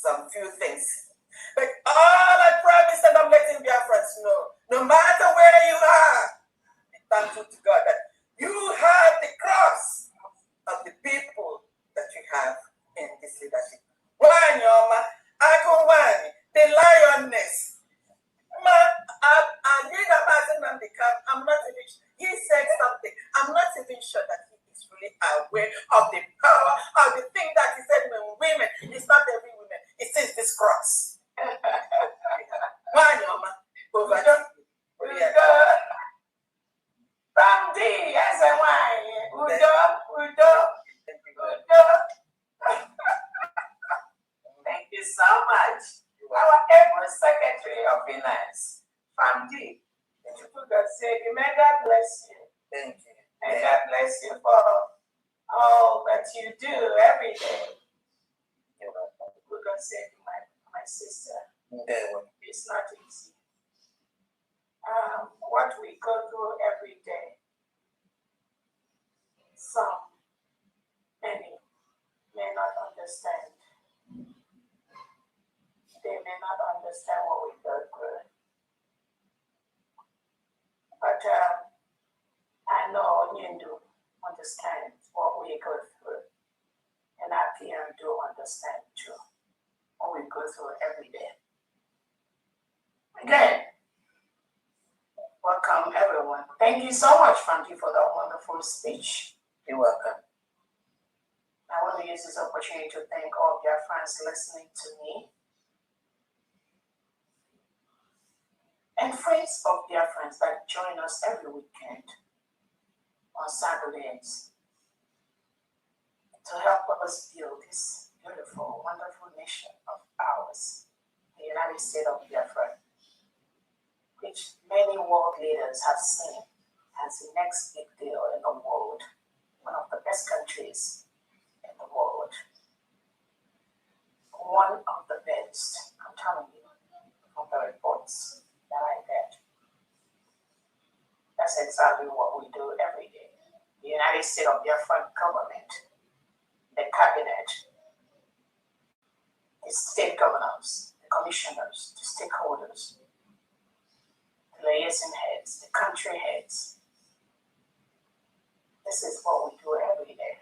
some few things. But all I promise and I'm letting Biafrans know, no matter where you are, be thankful to God that you have the cross of the people that you have in this leadership. One, Yoma, Ako One, the lioness. I'm not even, he said something. I'm not even sure that he is really aware of the power of the thing that he said when women, it's not every woman, it says this cross. One, Yoma, over Bamdi, as a wine, Udo. Thank you so much. Our able Secretary of Finance, Bamdi. God say, may God bless you. Thank you. May God bless you for all that you do every day. God say, my sister, it's not easy. What we go through every day, many may not understand. They may not understand what we go through. But I know Nyindu understands what we go through. And our PM do understand too, what we go through every day. Again, welcome everyone. Thank you so much, Frankie, for that wonderful speech. You're welcome. I want to use this opportunity to thank all of your friends listening to me. And friends of their friends that join us every weekend on Saturdays to help us build this beautiful, wonderful nation of ours, the United States of Biafra, which many world leaders have seen as the next big deal in the world, one of the best countries in the world, one of the best, I'm telling you, from the reports that I get. That's exactly what we do every day. The United States of Biafra government, the cabinet, the state governors, the commissioners, the stakeholders, the liaison heads, the country heads. This is what we do every day.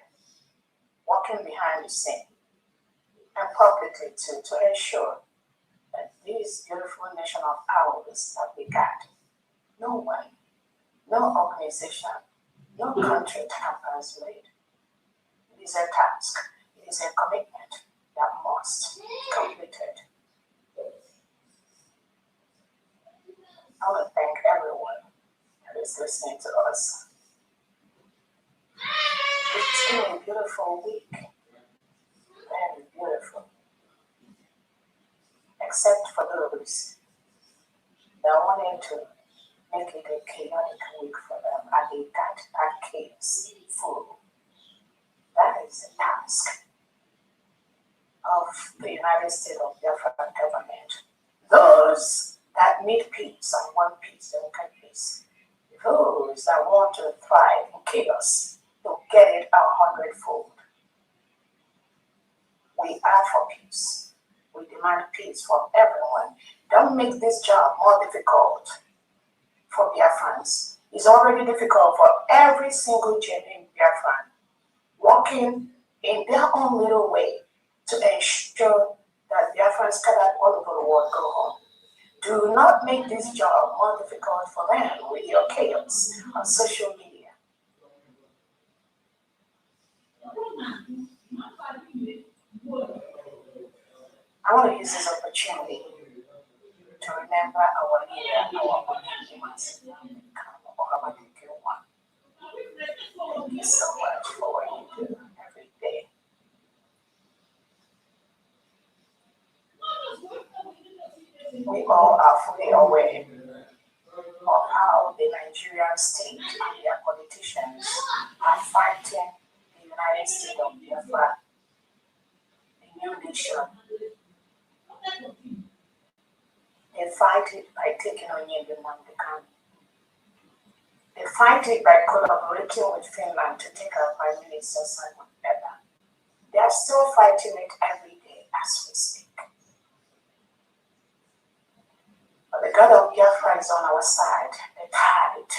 Working behind the scene and publicly to ensure that this beautiful nation of ours that we got, no one, no organization, no country tampers with it. It is a task, it is a commitment that must be completed. I want to thank everyone that is listening to us. It's been a beautiful week, very beautiful. Except for those that wanted to make it a chaotic week for them, and they got that chaos full. That is the task of the United States of Biafra government. Those that need peace and want peace, they will get peace. Those that want to thrive in chaos, they'll get it 100-fold. We are for peace. We demand peace from everyone. Don't make this job more difficult for Biafrans. It's already difficult for every single genuine Biafran working in their own little way to ensure that Biafrans scattered all over the world go home. Do not make this job more difficult for them with your chaos on social media. I want to use this opportunity to remember our leader, our Orabueze. Thank you so much for what you do every day. We all are fully aware of how the Nigerian state and their politicians are fighting the United States of Biafra, the new nation. They fight it by taking on Ngozi. They fight it by collaborating with Finland to take our Prime Minister Simon Bella. They are still fighting it every day as we speak. The God of Biafra is on our side. The tide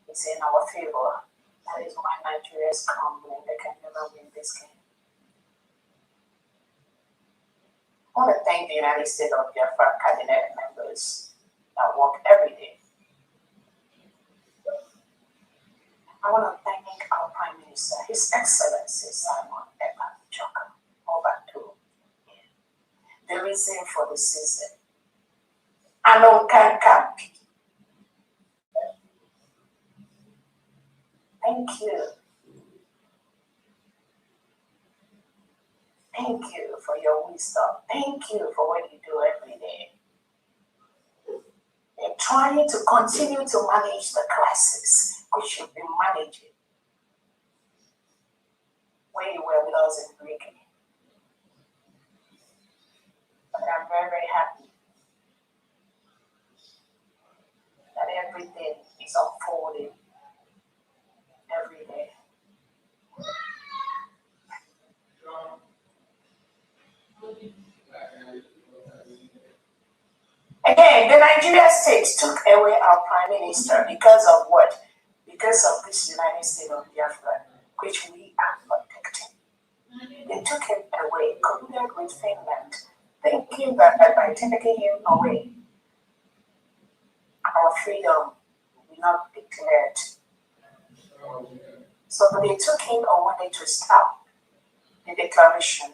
is in our favor. That is why Nigeria is crumbling. They can never win this game. I want to thank the United States of Biafra cabinet members that work every day. I want to thank our Prime Minister, His Excellency Simon Ekpa Joka Obatu. The reason for the season. Anonkanka. Thank you. Thank you for your wisdom. Thank you for what you do every day. You're trying to continue to manage the crisis which you've been managing when you were with us in Greek. But I'm very, very happy that everything is unfolding every day. Again, the Nigerian state took away our prime minister because of what? Because of this United States of Biafra, which we are protecting. They took him away, colluded with Finland, thinking that by taking him away, our freedom will not be declared. So they took him and wanted to stop the declaration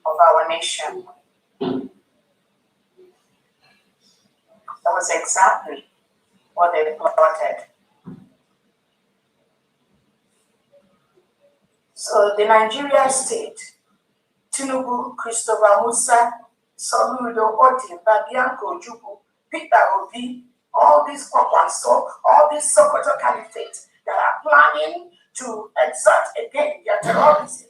of our nation. That was exactly what they plotted. So the Nigeria state, Tinubu, Christopher Musa, Soludo, Oti, Babianco, Jubu, Peter Obi, all these Kwakwanso, all these Sokoto candidates that are planning to exert again their terrorism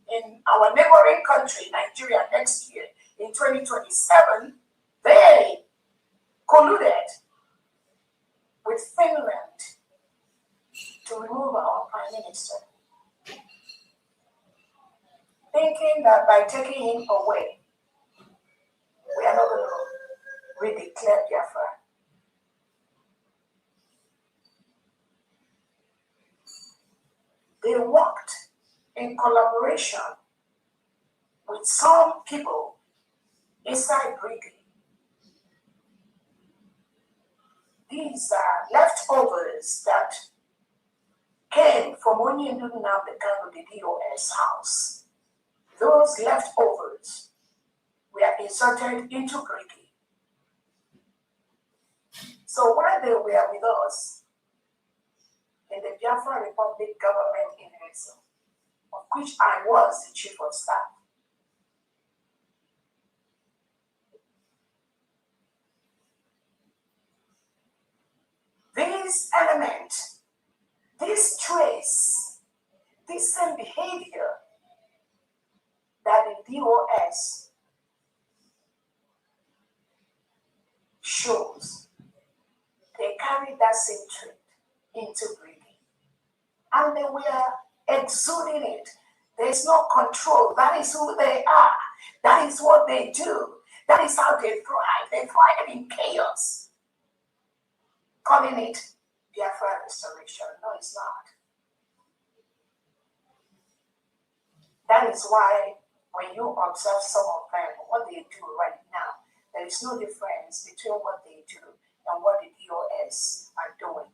in our neighboring country, Nigeria, next year, in 2027, they colluded with Finland to remove our prime minister, thinking that by taking him away, we are not going to redeclare Biafra. They worked in collaboration with some people inside Britain. These are leftovers that came from Onyendu Nnamdi the DOS house. Those leftovers were inserted into Britain. So while they were with us in the Biafra Republic government in Exile, of which I was the chief of staff, this element, this trace, this same behavior that the DOS shows, they carried that same trait into Britain. And they were exuding it. There's no control. That is who they are. That is what they do. That is how they thrive. They thrive in chaos. Calling it Biafra restoration. No, it's not. That is why when you observe some of them, what they do right now, there is no difference between what they do and what the DOS are doing.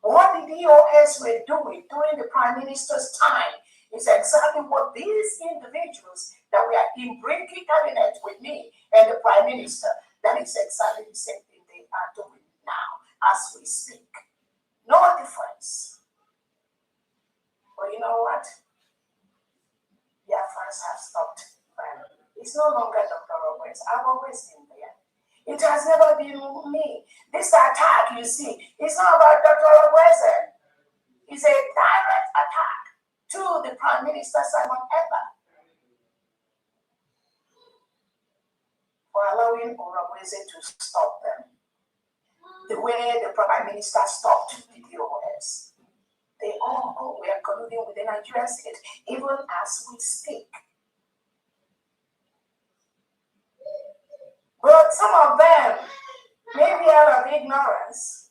What the DOS were doing during the Prime Minister's time is exactly what these individuals that were in Brinkley cabinet with me and the Prime Minister, that is exactly the same thing they are doing now as we speak. No difference. But you know what? Biafrans have stopped. It's no longer Dr. Roberts. I've always been there. It has never been me. This attack, you see, it's not about Dr. Orabueze. It's a direct attack to the Prime Minister Simon Ekpa for allowing Orabueze to stop them. The way the Prime Minister stopped the DOS. They all were colluding with the Nigerian state, even as we speak. But some of them maybe out of ignorance,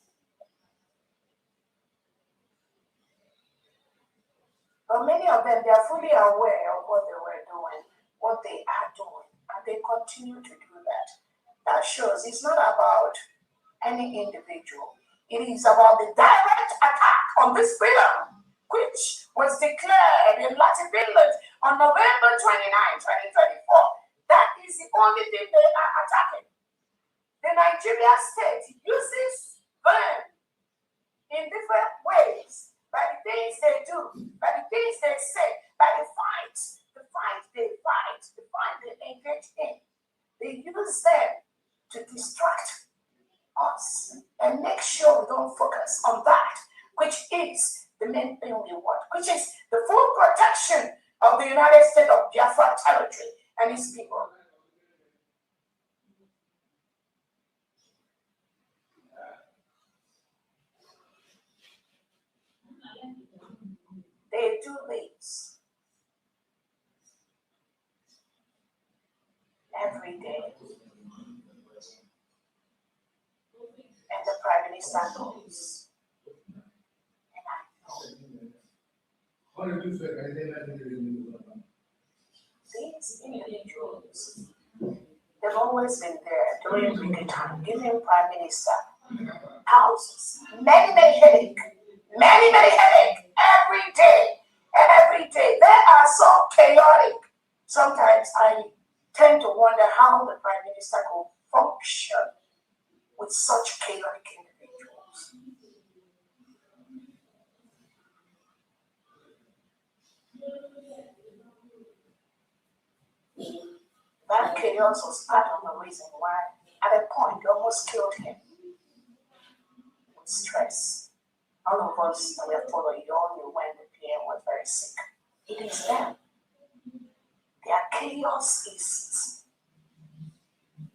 but many of them, they are fully aware of what they were doing, what they are doing, and they continue to do that. That shows it's not about any individual. It is about the direct attack on this freedom, which was declared in Latin Finland on November 29, 2024. That is the only thing they are attacking. The Nigeria state uses them in different ways, by the things they do, by the things they say, by the fight they fight, the fight they engage in. They use them to distract us and make sure we don't focus on that, which is the main thing we want, which is the full protection of the United States of Biafra territory and its people. They do this every day. And the Prime Minister knows. And I know. These individuals, they've always been there during the time, giving Prime Minister houses, many headache every day. And every day they are so chaotic. Sometimes I tend to wonder how the Prime Minister could function with such chaotic individuals. That chaos was part of the reason why, at a point, they almost killed him with stress. All of us that were following you all knew when the PM was very sick. It is them. Their chaos is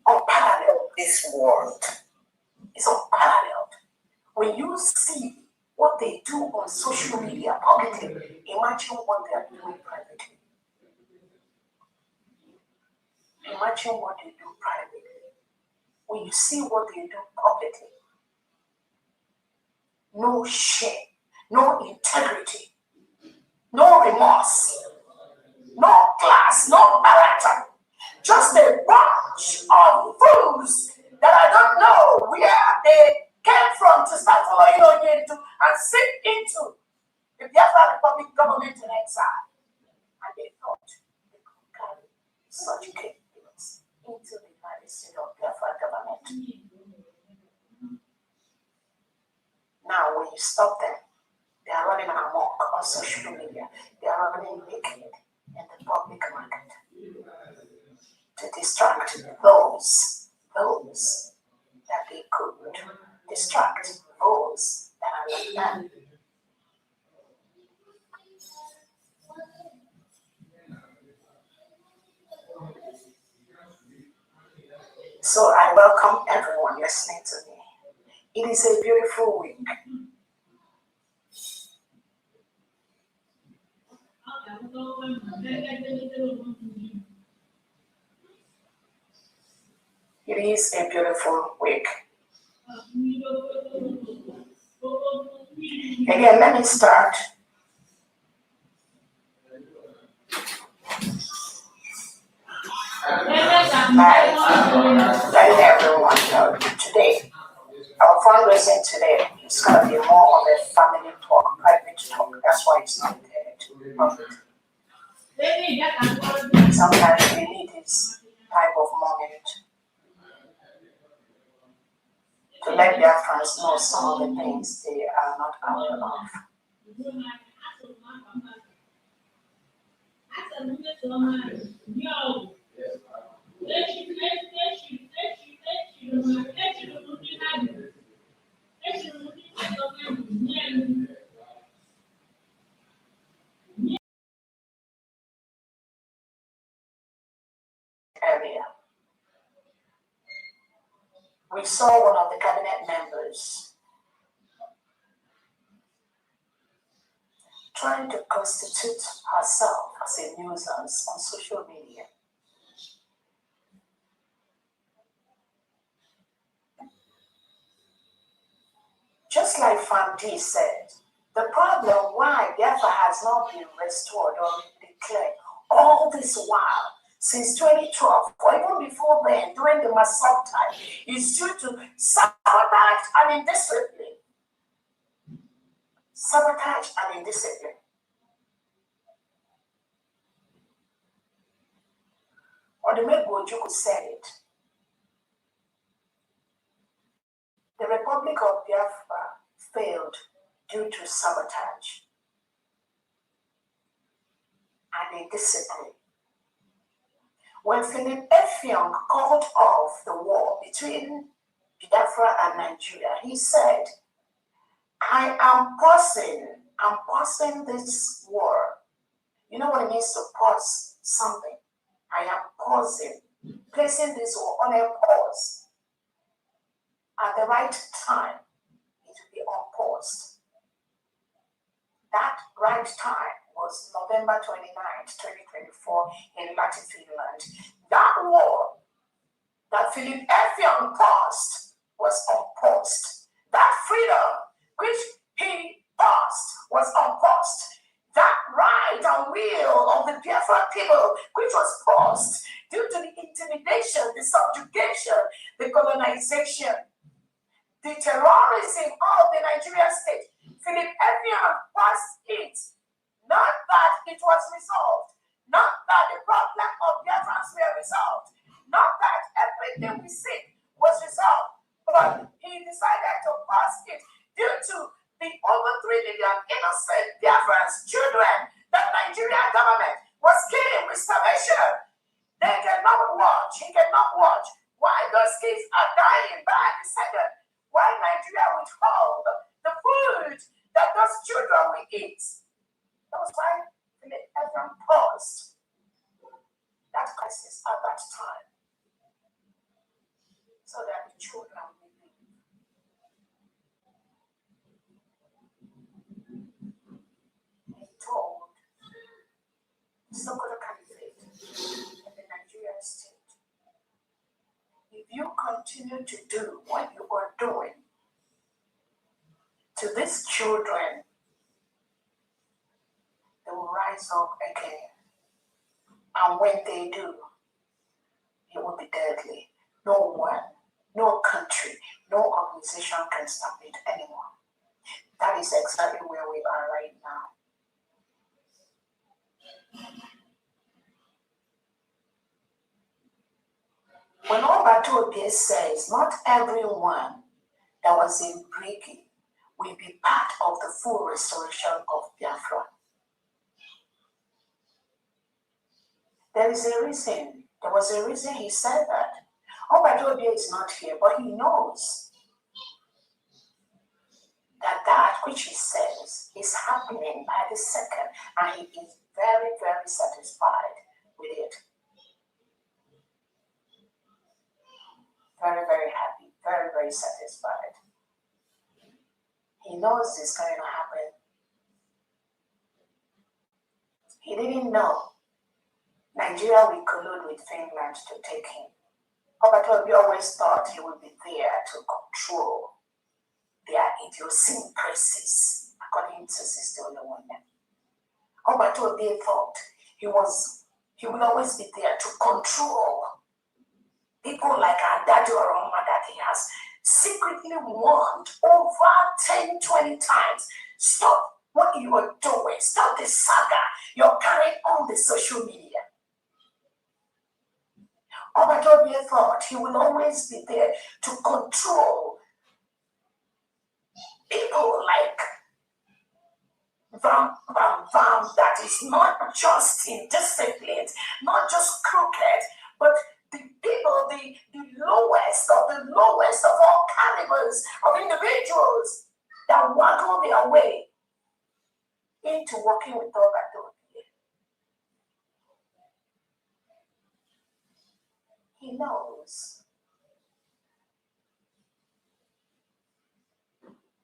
unparalleled. This world is unparalleled. When you see what they do on social media publicly, imagine what they are doing privately. Imagine what they do privately. When you see what they do publicly, no shame, no integrity, no remorse, no class, no character, just a bunch of fools that I don't know where they came from to start following on into and sit into the Biafra Republic government in exile. And they thought they could carry such capabilities into the United States of Biafra government. Now, when you stop them, they are running amok on social media. They are running naked in the public market to distract those that they could distract, those that are like them. So I welcome everyone listening to me. It is a beautiful week. It is a beautiful week. Again, let me start by letting everyone know today, our fundraising today is going to be more of a family talk, private talk. That's why it's not intended to be public. Sometimes we need this type of moment to let their friends know some of the things they are not aware of. Earlier, we saw one of the cabinet members trying to constitute herself as a nuisance on social media. Just like Fandi said, the problem why Biafra has not been restored or declared all this while since 2012, or even before then, during the Masop time, is due to sabotage and indiscipline. Sabotage and indiscipline. Or the way Gojuku said it, the Republic of Biafra failed due to sabotage and indiscipline. When Philip Effiong called off the war between Biafra and Nigeria, he said, I'm pausing this war. You know what it means to pause something? I am pausing, placing this war on a pause. At the right time, it will be unpaused. That right time was November 29th, 2024 in Latin Finland. That war that Philip Effiong paused was unpaused. That freedom which he paused was unpaused. That right and will of the Biafra people which was paused due to the intimidation, the subjugation, the colonization, the terrorism of the Nigerian state. Philip Effiong passed it. Not that it was resolved. Not that the problem of Biafrans were resolved. Not that everything we see was resolved. But he decided to pass it due to the over 3 million innocent Biafrans, children, that Nigerian government was killing with starvation. They cannot watch. He cannot watch. Why those kids are dying by the second. Why Nigeria withhold the food that those children will eat. That was why everyone paused that crisis at that time. So that the children will live. He told the Sokoto Caliphate and the Nigerian state, if you continue to do what you are doing to these children, they will rise up again. And when they do, it will be deadly. No one, no country, no organization can stop it anymore. That is exactly where we are right now. When Orabueze says not everyone that was in Brigi will be part of the full restoration of Biafra, there is a reason. There was a reason he said that. Orabueze is not here, but he knows that which he says is happening by the second, and he is very, very satisfied with it. Very, very happy, very, very satisfied. He knows it's going to happen. He didn't know Nigeria will collude with Finland to take him. Orabueze always thought he would be there to control their idiosyncrasies, according to Sister Olawale. Orabueze thought he would always be there to control people like our daddy or Roma that he has secretly warned over 10, 20 times. Stop what you are doing. Stop the saga you're carrying on the social media. Orabueze thought he will always be there to control people like Vam that is not just indisciplined, not just crooked, but the people, the lowest of all calibers of individuals that waggle their way into working with Orabueze. He knows.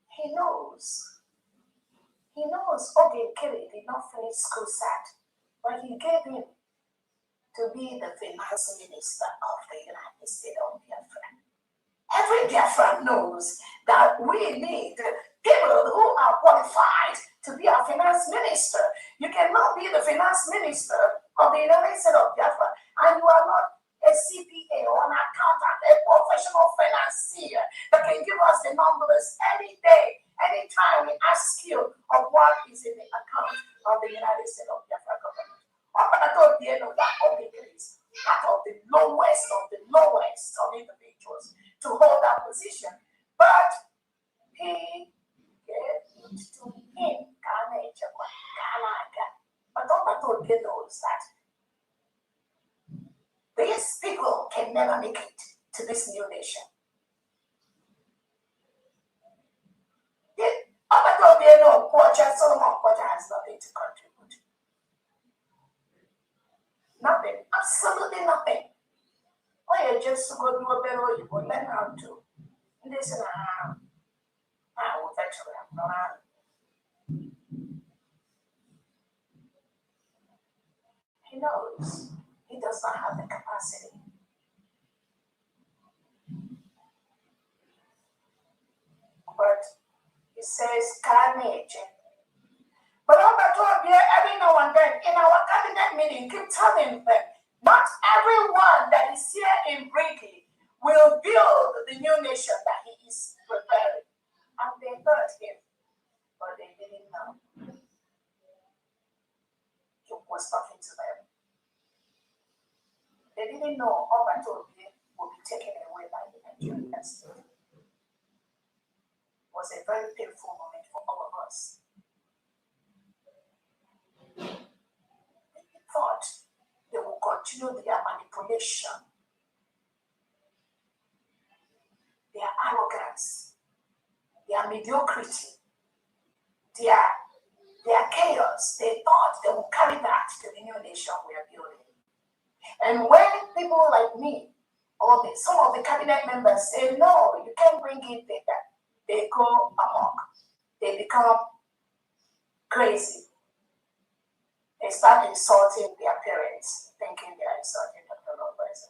He knows. He knows Oge Kiri did not finish school SAT, but he gave him to be the finance minister of the United States of Biafra. every Biafran knows that we need people who are qualified to be our finance minister. You cannot be the finance minister of the United States of Biafra and you are not a CPA or an accountant, a professional financier that can give us the numbers any day, anytime we ask you of what is in the account of the United States of Biafra government. Up until the end of that is part of the lowest of individuals to hold that position. But he gave it to him. But Obatobie knows that these people can never make it to this new nation. Obatobie knows Solomon Kwacha has nothing to contribute. Nothing, absolutely nothing. Oh, you just go do a better, you will learn how to. Listen, I will eventually have no. He knows he does not have the capacity. But he says, carnage. But every now and then in our cabinet meeting, keep telling them, not everyone that is here in Brady will build the new nation that he is preparing. And they heard him, but they didn't know. He was talking to them. They didn't know Obatobie will be taken away by the Nigerian state. It was a very painful moment for all of us. They thought they will continue their manipulation, their arrogance, their mediocrity, their chaos. They thought they would carry that to the new nation we are building. And when people like me or some of the cabinet members say, no, you can't bring it there, they go amok. They become crazy. They start insulting their parents, thinking they are insulting Dr. Orabueze.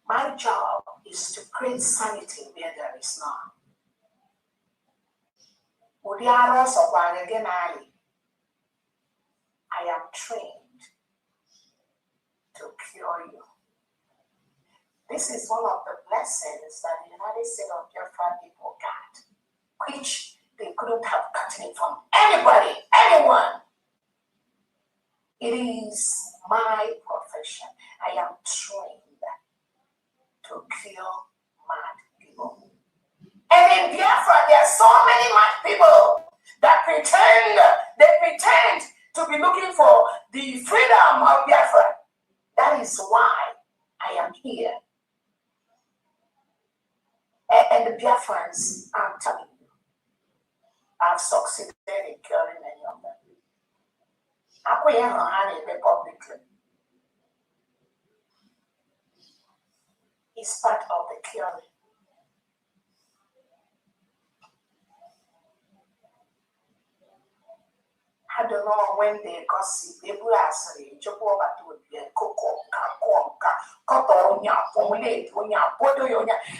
My job is to create sanity where there is none. I am trained to cure you. This is one of the blessings that the United States of Biafra people got, which they couldn't have gotten it from anybody, anyone. It is my profession. I am trained to cure mad people. And in Biafra, there are so many mad people that pretend to be looking for the freedom of Biafra. That is why I am here. And the Biafrans, I'm telling you, I've succeeded in curing many of them. I put your hand in publicly. It's part of the curing. I don't know when they gossip, people are saying,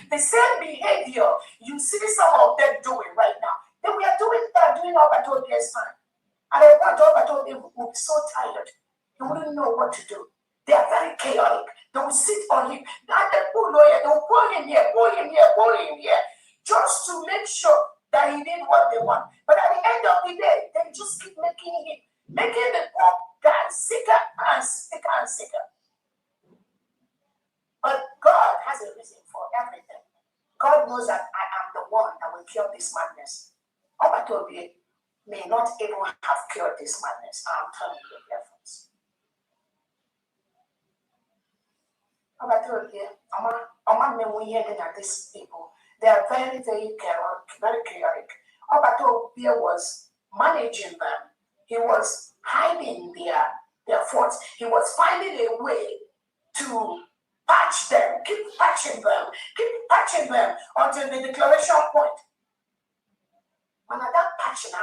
the same behavior you see some of them doing right now. They were doing Obatobie's time. And I want Obatobie will be so tired. He wouldn't know what to do. They are very chaotic. They will sit on him. They will pull him here, just to make sure that he did what they want. But at the end of the day, they just keep making the poor guy sicker and sicker and sicker. But God has a reason for everything. God knows that I am the one that will cure this madness. Obatobie may not even have cured this madness. I'm telling you the difference. Obatobie, these people, they are very, very chaotic. Obatobie was managing them. He was hiding their faults. He was finding a way to patch them, keep patching them until the declaration point. And that patching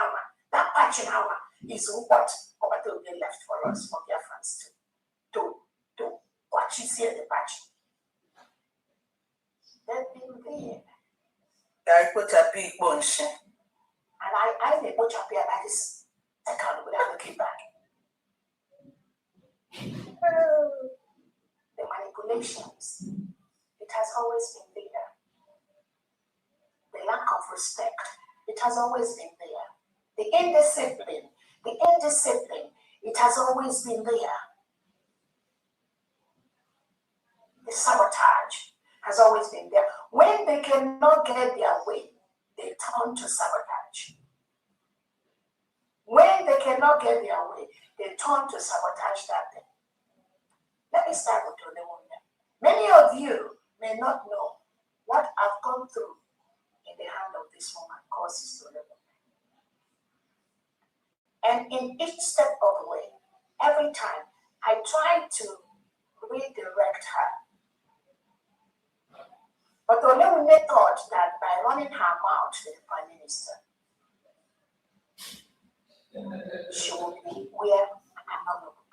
hour is what Obatobie left for us, for Biafrans to Chisie the batch. They've been there. I put a big bunch. And I may put up here that is account without looking back. The manipulations, it has always been there. The lack of respect, it has always been there. The indiscipline, it has always been there. The sabotage has always been there. When they cannot get their way, they turn to sabotage. When they cannot get their way, they turn to sabotage that thing. Let me start with Olemunne. Many of you may not know what I've gone through in the hand of this woman called Sister Olemunne. And in each step of the way, every time I try to redirect her. But Olemunne thought that by running her mouth to the Prime Minister, she will be where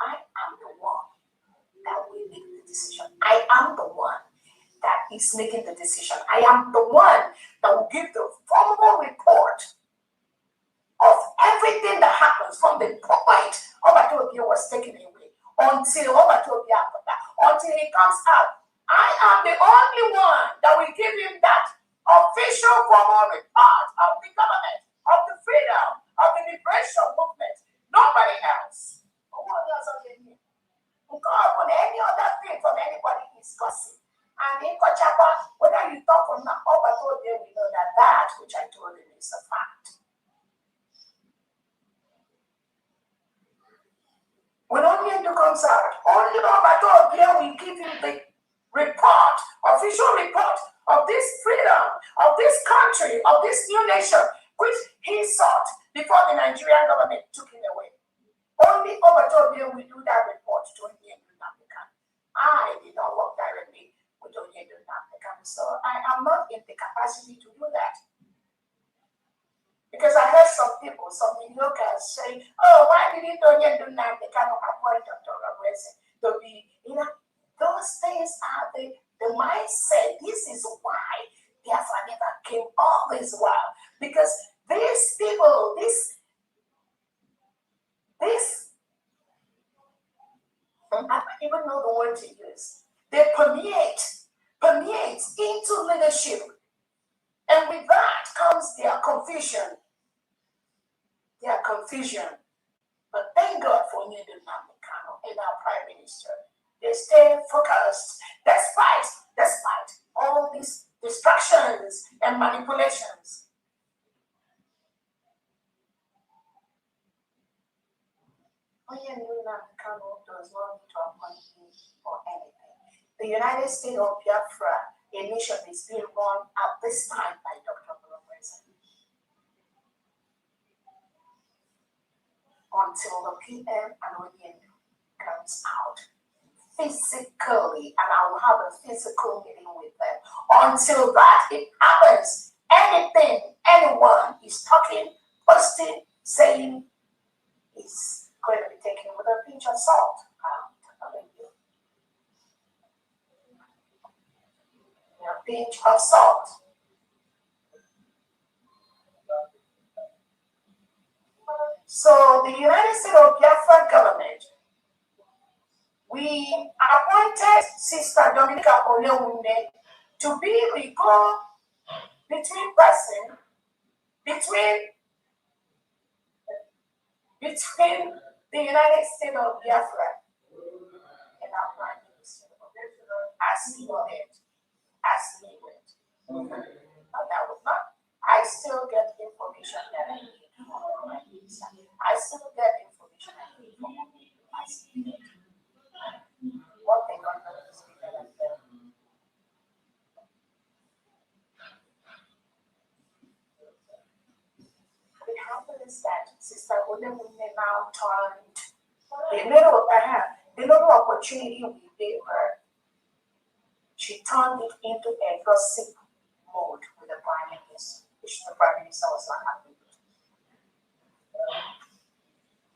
I am the one that will make the decision. I am the one that is making the decision. I am the one that will give the formal report of everything that happens from the point Obatobia was taken away until Obatobia, until he comes out. I am the only one that will give him that official formal report of the government, of the freedom, of the liberation movement. Nobody else. No one else on the here. Upon any other thing from anybody is gossip. And in Kochapa, whether you talk from now up until there, we know that that which I told him is a fact. When Onyendo comes out, only Obato will give him the report, official report of this freedom, of this country, of this new nation, which he sought before the Nigerian government took him away. Only Obato will do that report to Onyendo Nnamdi. I did not work directly with Onyendo Nnamdi, so I am not in the capacity to do that. Because I heard some people, some mediocres saying, oh, why didn't Onyendo Nnamdi appoint Dr. Orabueze to be, those things are the mindset. This is why Biafra never came all this while. Because these people, this, I don't even know the word to use. They permeate into leadership. And with that comes their confusion. But thank God for Onyendo Nnamdi Kanu and our Prime Minister. They stay focused despite all these distractions and manipulations. Onyendo Nnamdi Kanu does not need to appoint me for anything. The United States of Biafra, a nation, is being run at this time by Dr. Orabueze. Until the PM and Onyendo comes out physically, and I will have a physical meeting with them. Until that it happens, anything anyone is talking, posting, saying is going to be taken with a pinch of salt. I'm telling you. A pinch of salt. So the United States of Biafra government, we appointed Sister Dominica Olemunne to be the go-between person between the United States of Biafra and our Prime Minister, as he went. But that was not. I still get information that I need from my minister. I still get information I need from my minister. One thing on the speaker of them. It happens that Sister Olemunne now turned the little opportunity we gave her. She turned it into a gossip mode with the Prime Minister, which the Prime Minister was not happy with.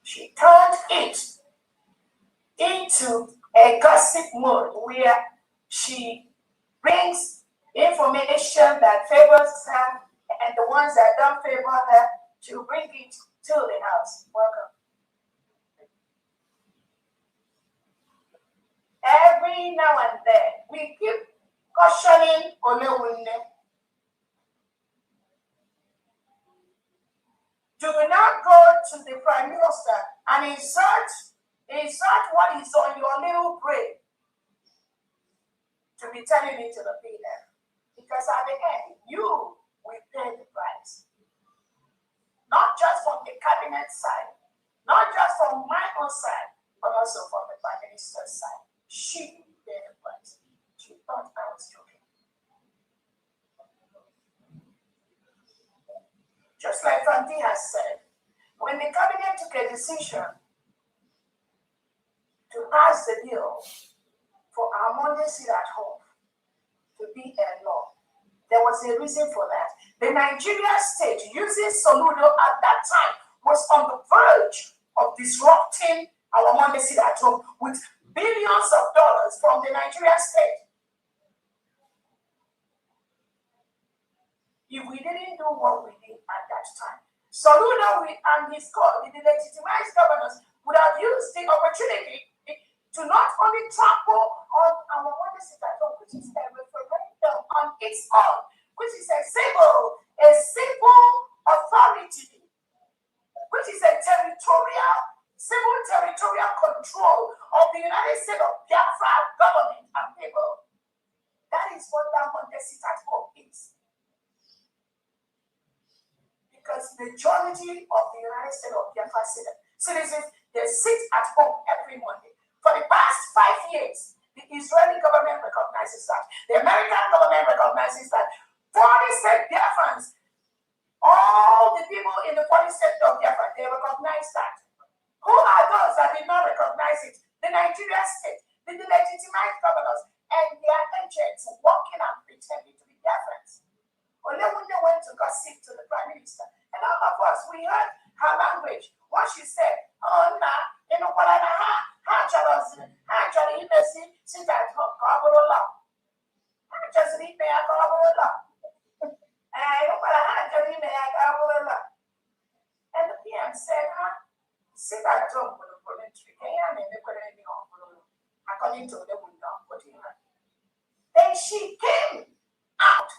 She turned it into a gossip mode where she brings information that favors her and the ones that don't favor her, she'll bring it to the house. Welcome. Every now and then, we keep cautioning Olewunne. Do not go to the Prime Minister and insert what is on your little brain to be telling it to the PM. Because at the end, you will pay the price. Not just from the cabinet side, not just from my own side, but also from the Prime Minister's side. She will pay the price. She thought I was joking. Just like Fanti has said, when the cabinet took a decision to pass the bill for our Monday sit at home to be a law, there was a reason for that. The Nigeria state using Soludo at that time was on the verge of disrupting our Monday sit at home with billions of dollars from the Nigeria state. If we didn't do what we did at that time, Soludo and his court, the legitimized governors, would have used the opportunity to not only trample on our Monday sit at home, which is a referendum on its own, which is a civil authority, which is a civil territorial control of the United States of Biafra government and people. That is what that Monday sit at home is. Because majority of the United States of Biafra citizens, they sit at home every Monday. For the past 5 years, the Israeli government recognizes that. The American government recognizes that. 40 Biafrans, all the people in the 40 states of Biafra, they recognize that. Who are those that did not recognize it? The Nigeria state, the legitimate governors, and their agents working and pretending to be Biafrans. Olewunne went to gossip to the Prime Minister, and all of us, we heard her language. What she said, oh, nah, you know what I sit at home, just leave me at and the PM said, sit at home with the voluntary. According to the window, then she came out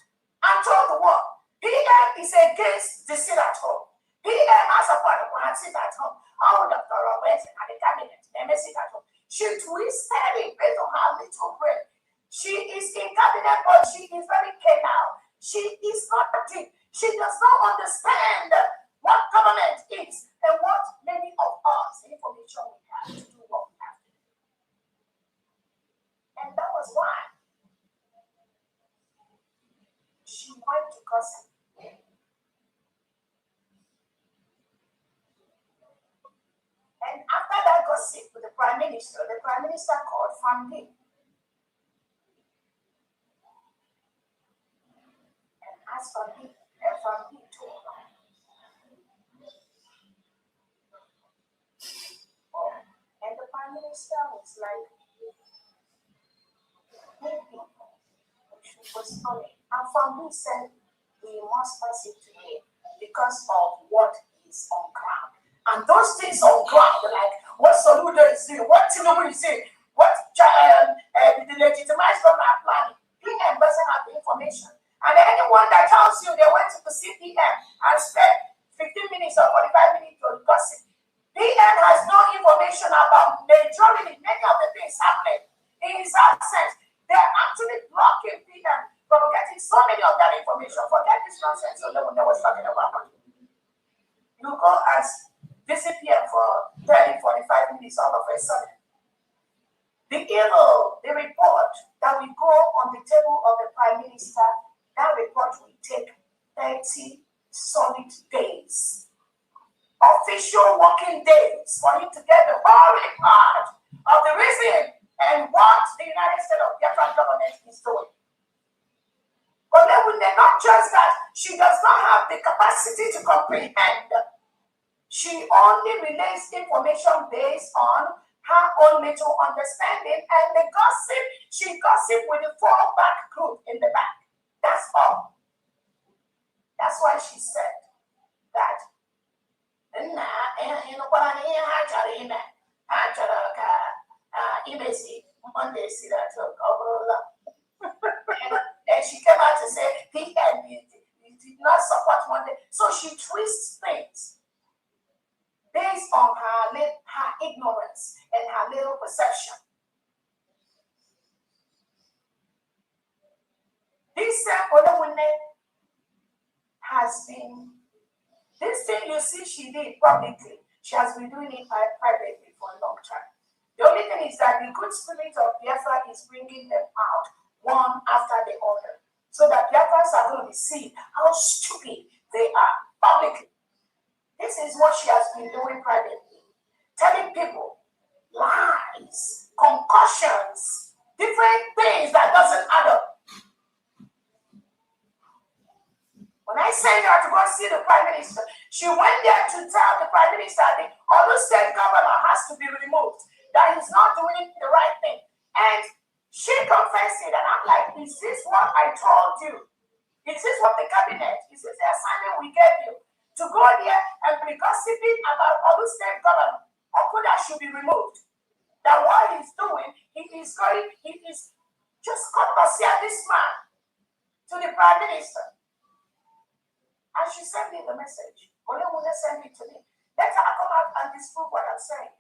and told the world, PM is against the sit at home. PM has a part of one sit at home. All Dr. Orabueze and the cabinet, they may sit at home. She twisted it based on her little brain. She is in cabinet, but she is very canal. She is not deep. She does not understand what government is and what many of us, the information we have to do what we have to do. And that was why she went to gossip. And after that gossip with the Prime Minister called Fanti. And as Fanti told her, and the Prime Minister was like, maybe she was funny. And Fanti said, we must pass it today because of what is on ground. And those things on ground, like what Soludo is doing, what Tinubu is doing, what the legitimized government are planning, PM doesn't have the information. And anyone that tells you they went to see PM and spent 15 minutes or 45 minutes to gossip, PM has no information about majority, many of the things happening in his absence. They're actually blocking PM from getting so many of that information. Forget this nonsense so no one was talking about. You go as visit PM for 30, 45 minutes all of a sudden. The report that will go on the table of the Prime Minister, that report will take 30 solid days. Official working days for him to get the whole report of the reason and what the United States of Biafra government is doing. But then not just that, she does not have the capacity to comprehend. She only relays information based on her own little understanding, and the gossip, she gossiped with the fallback group in the back. That's all. That's why she said that. And she came out to say PM did not support Monday. So she twists things based on her ignorance and her little perception. This has been, this thing you see she did publicly, she has been doing it privately for a long time. The only thing is that the good spirit of Biafra is bringing them out one after the other, so that Biafras are going to see how stupid they are publicly. This is what she has been doing privately, telling people lies, concussions, different things that doesn't add up. When I sent her to go see the Prime Minister, she went there to tell the Prime Minister the other state governor has to be removed, that he's not doing the right thing. And she confessed it, and I'm like, is this what I told you? Is this what the cabinet, is this the assignment we gave you? To go there and be gossiping about other state governor, Okuda should be removed. That what he's doing, he is just courtesy of this man to the Prime Minister. And she sent me the message. Orabueze sent it to me. Let her come out and disprove what I'm saying.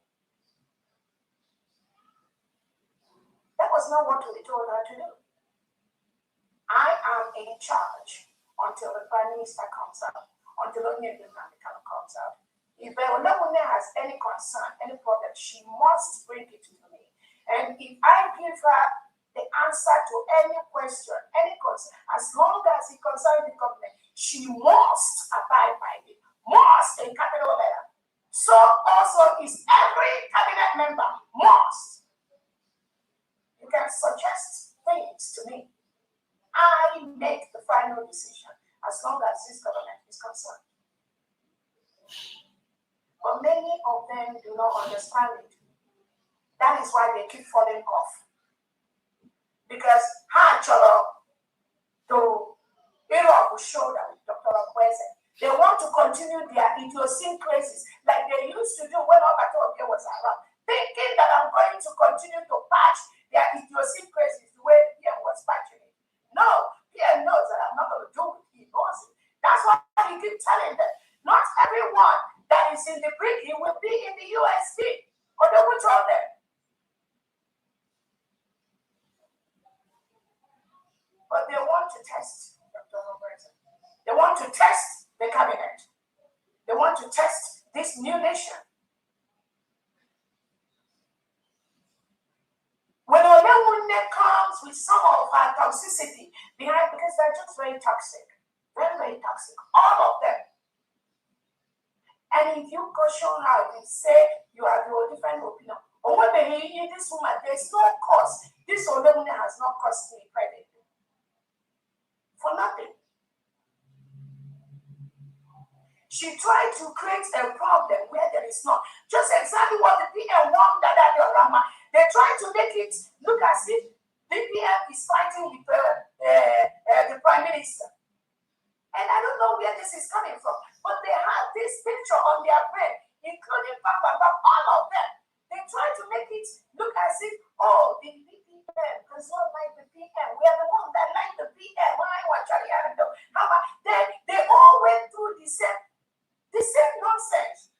That was not what we told her to do. I am in charge until the Prime Minister comes out, until Onyedinamdi comes out. If Orabueze has any concern, any problem, she must bring it to me. And if I give her the answer to any question, any concern, as long as it concerns the government, she must abide by it. Must in capital letter. So also is every cabinet member must. You can suggest things to me. I make the final decision as long as this government is concerned. But many of them do not understand it. That is why they keep falling off. Because Europe will show that with Dr. Orabueze. They want to continue their idiosyncrasies like they used to do when Obatobia was around, thinking that I'm going to continue to patch their idiosyncrasies the way PM was patching it. No, PM knows that I'm not going to do it. He knows it. That's why he keeps telling them, not everyone that is in the Brigade will be in the USP. Or they will tell them. But they want to test Dr. Orabueze. They want to test the cabinet. They want to test this new nation. When Orabueze comes with some of her toxicity behind, because they're just very toxic. Very, very toxic. All of them. And if you caution her, you say you have your different opinion. Or when they hear this woman, there's no cost. This Orabueze has not cost me privately. For nothing. She tried to create a problem where there is not. Just exactly what the PM want that Rama. They try to make it look as if DPM is fighting with the Prime Minister. And I don't know where this is coming from, but they have this picture on their brain, including Papa, all of them. They try to make it look as if, oh, the DPM does not like the PM. We are the one that like the PM. They all went through the same nonsense.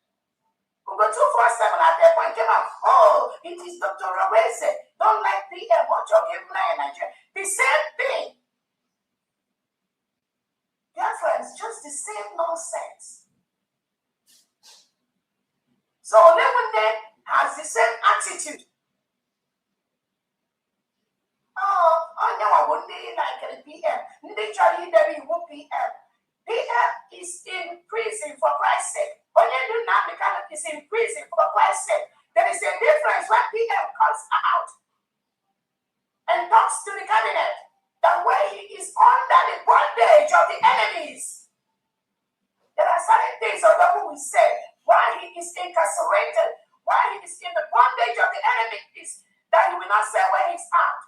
We go 247 at that point came out. Oh, it is Dr. Orabueze. Don't like PM. What you're giving Nigeria. The same thing. Dear friends, just the same nonsense. So Orabueze has the same attitude. Oh, I wouldn't be like a PM. Literally, there is one PM. PM is in prison for Christ's sake. Onyedinamdi is in prison for Christ's sake. There is a difference when PM comes out and talks to the cabinet that when he is under the bondage of the enemies. There are certain things of what we say while he is incarcerated, while he is in the bondage knowledge of the enemy is, that he will not say where he's at.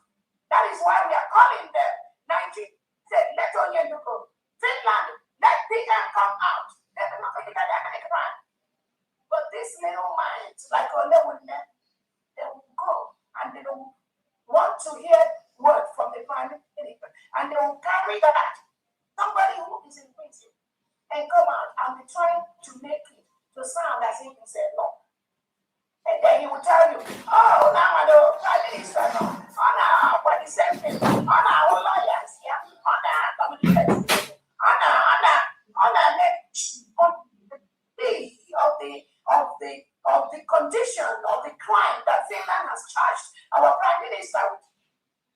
That is why we are calling them. Nigeria said, let Onye go. Finland, let PM come out. They're not going to get any crime. But these little minds, like Olewunde, they will go and they don't want to hear word from the prime minister. And they will carry that. Somebody who is in prison and come out and be trying to make it to sound as if he said no. And then he will tell you, oh, now I know, prime minister, no. Oh, no, what is that? Oh, no, our lawyers, yeah. Oh, no, communications. Oh, no, of the condition of the crime that Finland has charged our prime minister with.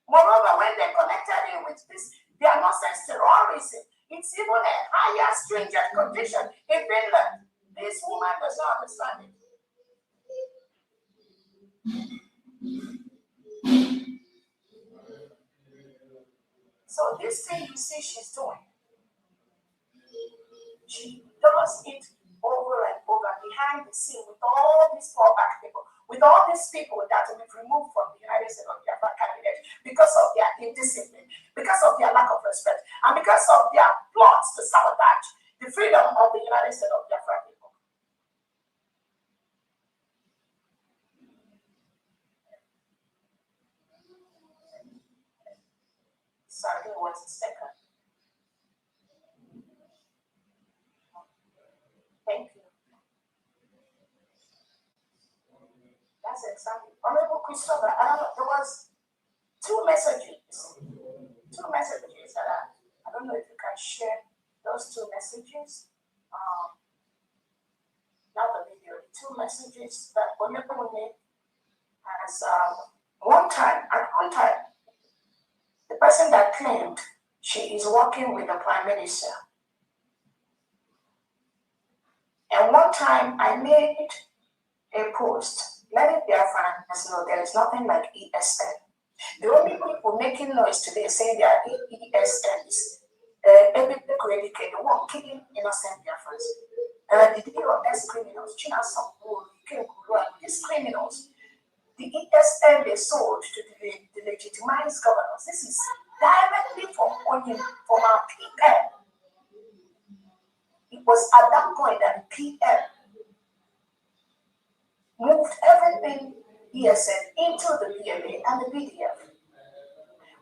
Moreover, when they connected him with this, their nonsense terrorism, it's even a higher, stringent condition in Finland. This woman does not understand it. So this thing you see she's doing, she does it over and over behind the scene with all these fallback people, with all these people that will be removed from the United States of Biafra candidate because of their indiscipline, because of their lack of respect, and because of their plots to sabotage the freedom of the United States of Biafra people. Sorry, give me 1 second. Thank you. That's exactly. Honorable Christopher, there was two messages that I don't know if you can share those two messages. Not the video, two messages that Honorable has one time, the person that claimed she is working with the Prime Minister. And one time I made a post letting their fans know there is nothing like ESN. The only people making noise today saying they are ESNs, everybody created the one killing innocent Biafrans. The DPM criminals, these criminals, the ESN they sold to the legitimized governors. This is directly from our PM. It was at that point that the PM moved everything ESN into the BLA and the BDF.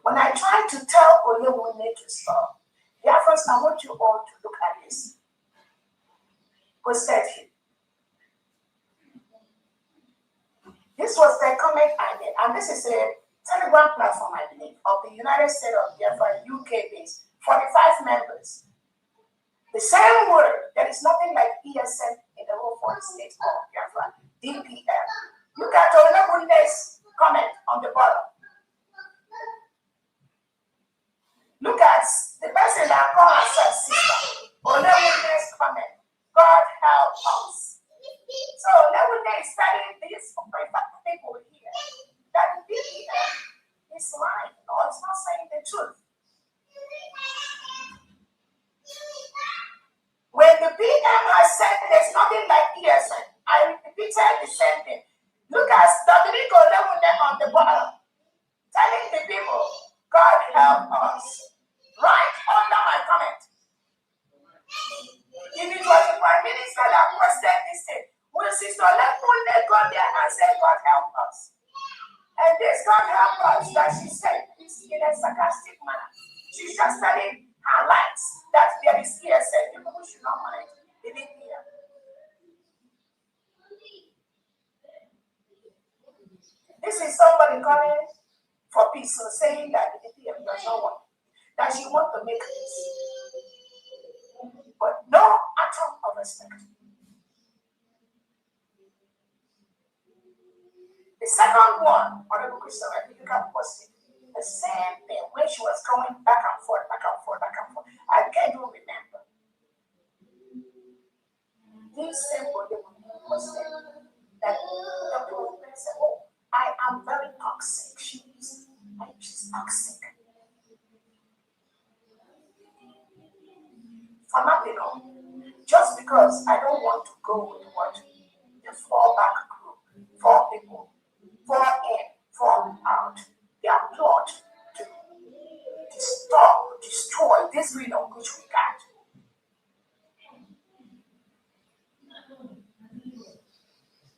When I tried to tell Olewunde to stop, Biafrans, I want you all to look at this. Who said it? This was the comment I made, and this is a Telegram platform, I believe, of the United States of Biafra, UK based, 45 members. The same word, there is nothing like ESN in the whole 40 states of Biafra, DPM. Look at Olewunde's comment on the bottom. Look at the person that called herself sister. Olewunde's comment. God help us. So Olewunde is telling these people here that the DPM is lying or it's not saying the truth. When the PM has said there's nothing like ESN, I repeated the same thing. Look at Dominic Olewunde on the bottom, telling the people, God help us. Right under my comment. If it was the Prime Minister that posted this thing, will Sister Olewunde go there and say, God help us? And this God help us that she said is in a sarcastic manner. She's just telling her lights that there is ESN. People who should not mind. They didn't hear. This is somebody calling for peace, so saying that the DPM does not want, that she wants to make peace. But no atom of respect. The second one, Honorable Christopher, I think you can post it. The same thing when she was going back and forth. I can't even remember. This same body posted that the people said, oh, I am very toxic. She's toxic. For nothing, just because I don't want to go with what the fallback group, 4 people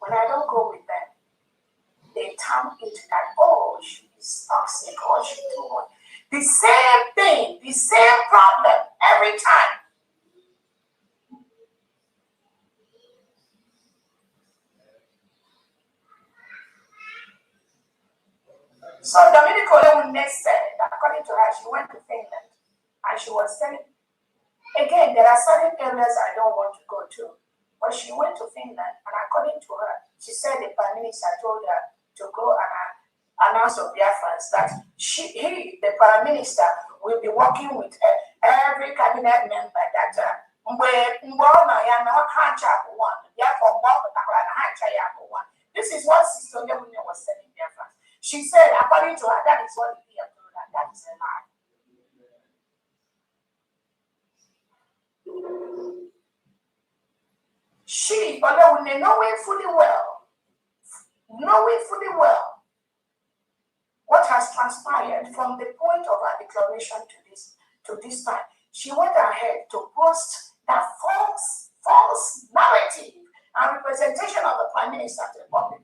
When I don't go with them, they term it that, oh, she's toxic or she's too much. The same thing, the same problem every time. So Dominic Olewunde said, according to her, she went to Finland and she was telling, again, there are certain areas I don't want to go to. But she went to Finland, and according to her, she said the Prime Minister told her to go and announce to Biafrans that the Prime Minister, will be working with every cabinet member that this is what Sister Olewunde was telling Biafrans. She said, according to her, that is what the PM told her. That is a lie. She, Olewunde, knowing fully well what has transpired from the point of her declaration to this time, she went ahead to post that false narrative and representation of the Prime Minister to the public.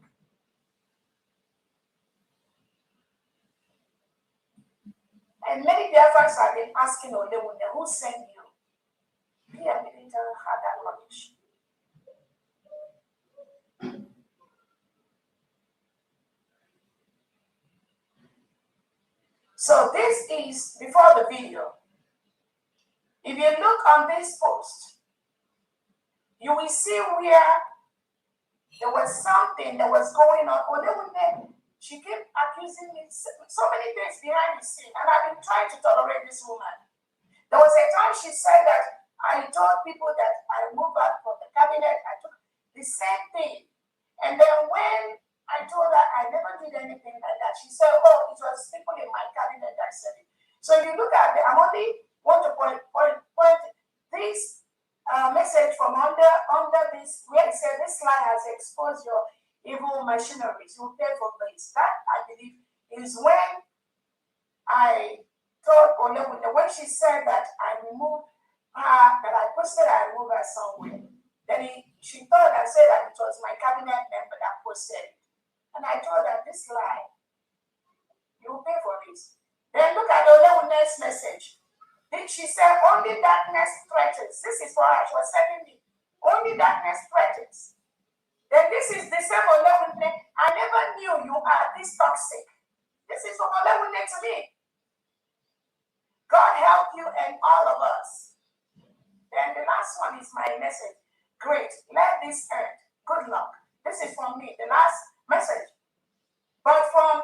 And many Biafrans have been asking Olewunde, who sent you? PM didn't have that knowledge. So this is before the video. If you look on this post, you will see where there was something that was going on. Olewunde, she kept accusing me so many things behind the scene, and I've been trying to tolerate this woman. There was a time she said that I told people that I moved out from the cabinet, I took the same thing. And then when I told her I never did anything like that, she said, oh, it was people in my cabinet that said it. So if you look at it, I only want to point this message from under this, where it said, this lie has exposed your evil machineries. You pay for this. That, I believe, is when I told Olewunde, when she said that I removed her, that I posted I removed her somewhere, then she thought I said that it was my cabinet member that posted it. And I told her, this lie, you will pay for this. Then look at Olewunde's message. She said, only darkness threatens. This is for her. She was telling me, only darkness threatens. Then this is the same Olewunde. I never knew you are this toxic. This is from Olewunde to me. God help you and all of us. Then the last one is my message. Great. Let this end. Good luck. This is from me, the last message. But from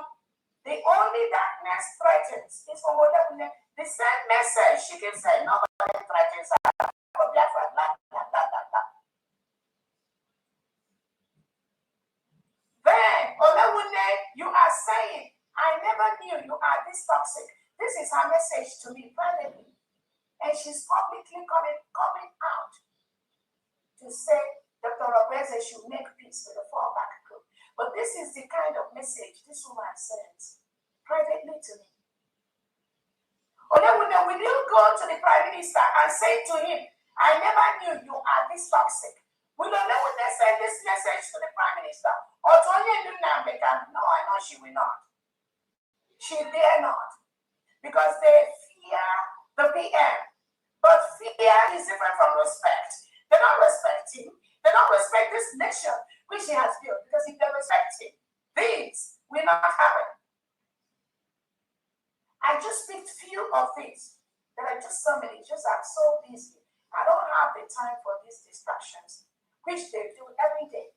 the only darkness threatens is from Olewunde. The same message she keeps saying, nobody threatens her. Then, Olewunde, you are saying, I never knew you are this toxic. This is her message to me privately. And she's publicly coming out to say Dr. Orabueze should make peace with the fallback group. But this is the kind of message this woman sends privately to me. Olewunde, will you go to the Prime Minister and say to him, I never knew you are this toxic? Will Olewunde send this message to the Prime Minister? Or to only Nnamdi? No, I know she will not. She dare not. Because they fear the PM. But fear is different from respect. They don't respect him. They don't respect this nation which he has built. Because if they respect him, these will not happen. I just picked few of these. There are just so many. Just I'm so busy. I don't have the time for these distractions, which they do every day.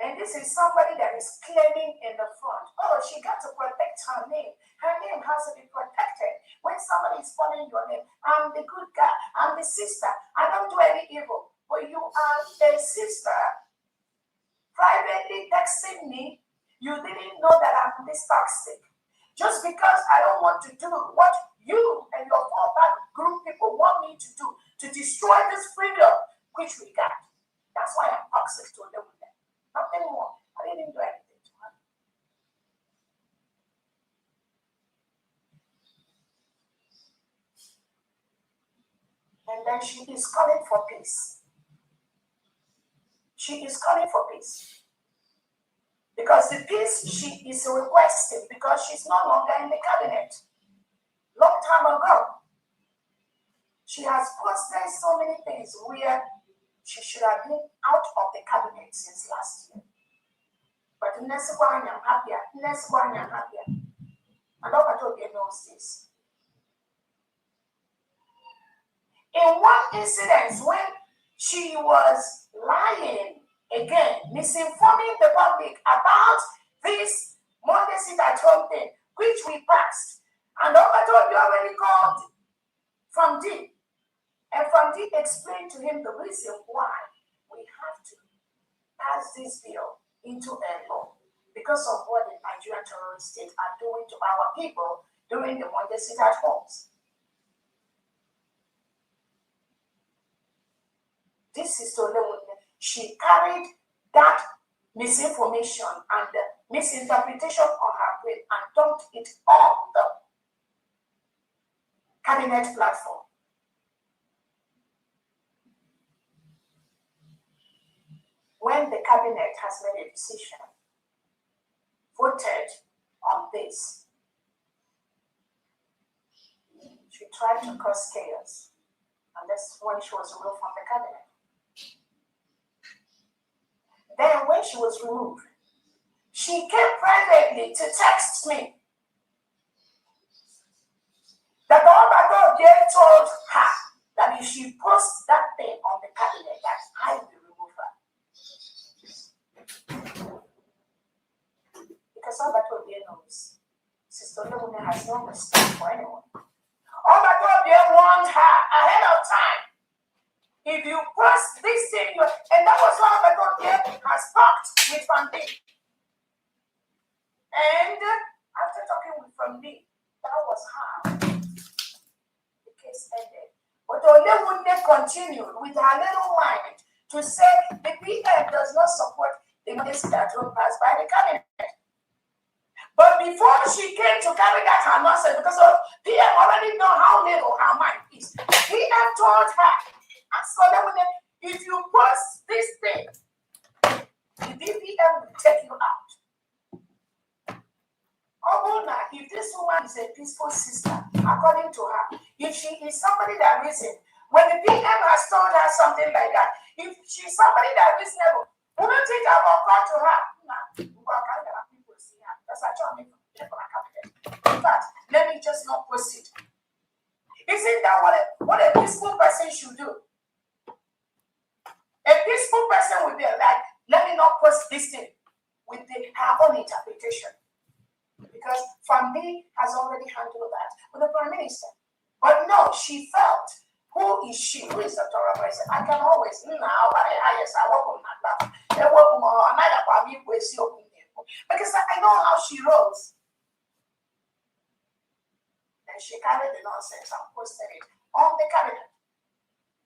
And this is somebody that is claiming in the front, oh, she got to protect her name. Her name has to be protected. When somebody is calling your name, I'm the good guy, I'm the sister, I don't do any evil. But you are a sister privately texting me. You didn't know that I'm this toxic. Just because I don't want to do what you and your fallback group people want me to do to destroy this freedom which we got. That's why I'm toxic to live with them. Nothing more. I didn't do anything to her. And then she is calling for peace. she is calling for peace. Because the peace she is requesting, because she's no longer in the cabinet. Long time ago, she has posted so many things where she should have been out of the cabinet since last year. But I'm happier. And Orabueze knows this. In one incident, when she was lying again, misinforming the public about this Monday sit at home thing, which we passed, and Orabueze already called from D. And from D explained to him the reason why we have to pass this bill into a law because of what the Nigerian terrorist state are doing to our people during the Monday sit at homes. This is Olewunde. She carried that misinformation and misinterpretation on her plate and dumped it on the cabinet platform. When the cabinet has made a decision, voted on this, she tried to cause chaos, and that's when she was removed from the cabinet. Then when she was removed, she came privately to text me that Orabueze told her that if she posts that thing on the cabinet, that I will remove her. Because Orabueze knows Sister Olewunde has no respect for anyone. Orabueze warned her ahead of time. If you post this thing, and that was what Orabueze has talked with Fandi. And after talking with Fandi, that was how the case ended. But Olewunde continued with her little mind to say the DPM does not support the minister that will pass by the cabinet. But before she came to carry that her nonsense, because PM already know how little her mind is, PM told her, ask Olewunde, if you post this thing, the DPM will take you out. Obuna, if this woman is a peaceful sister, according to her, if she is somebody that reasons, when the PM has told her something like that, if she's somebody that reasonable, we don't think I will call to her. People see her. That's actually in fact, let me just not post it. Isn't that what a peaceful person should do? A peaceful person would be like, let me not post this thing with her own interpretation. Because Fandi has already handled that with the Prime Minister. But no, she felt, who is she? Who is Dr. Orabueze? I can always, because I know how she rolls. And she carried the nonsense and posted it on the cabinet.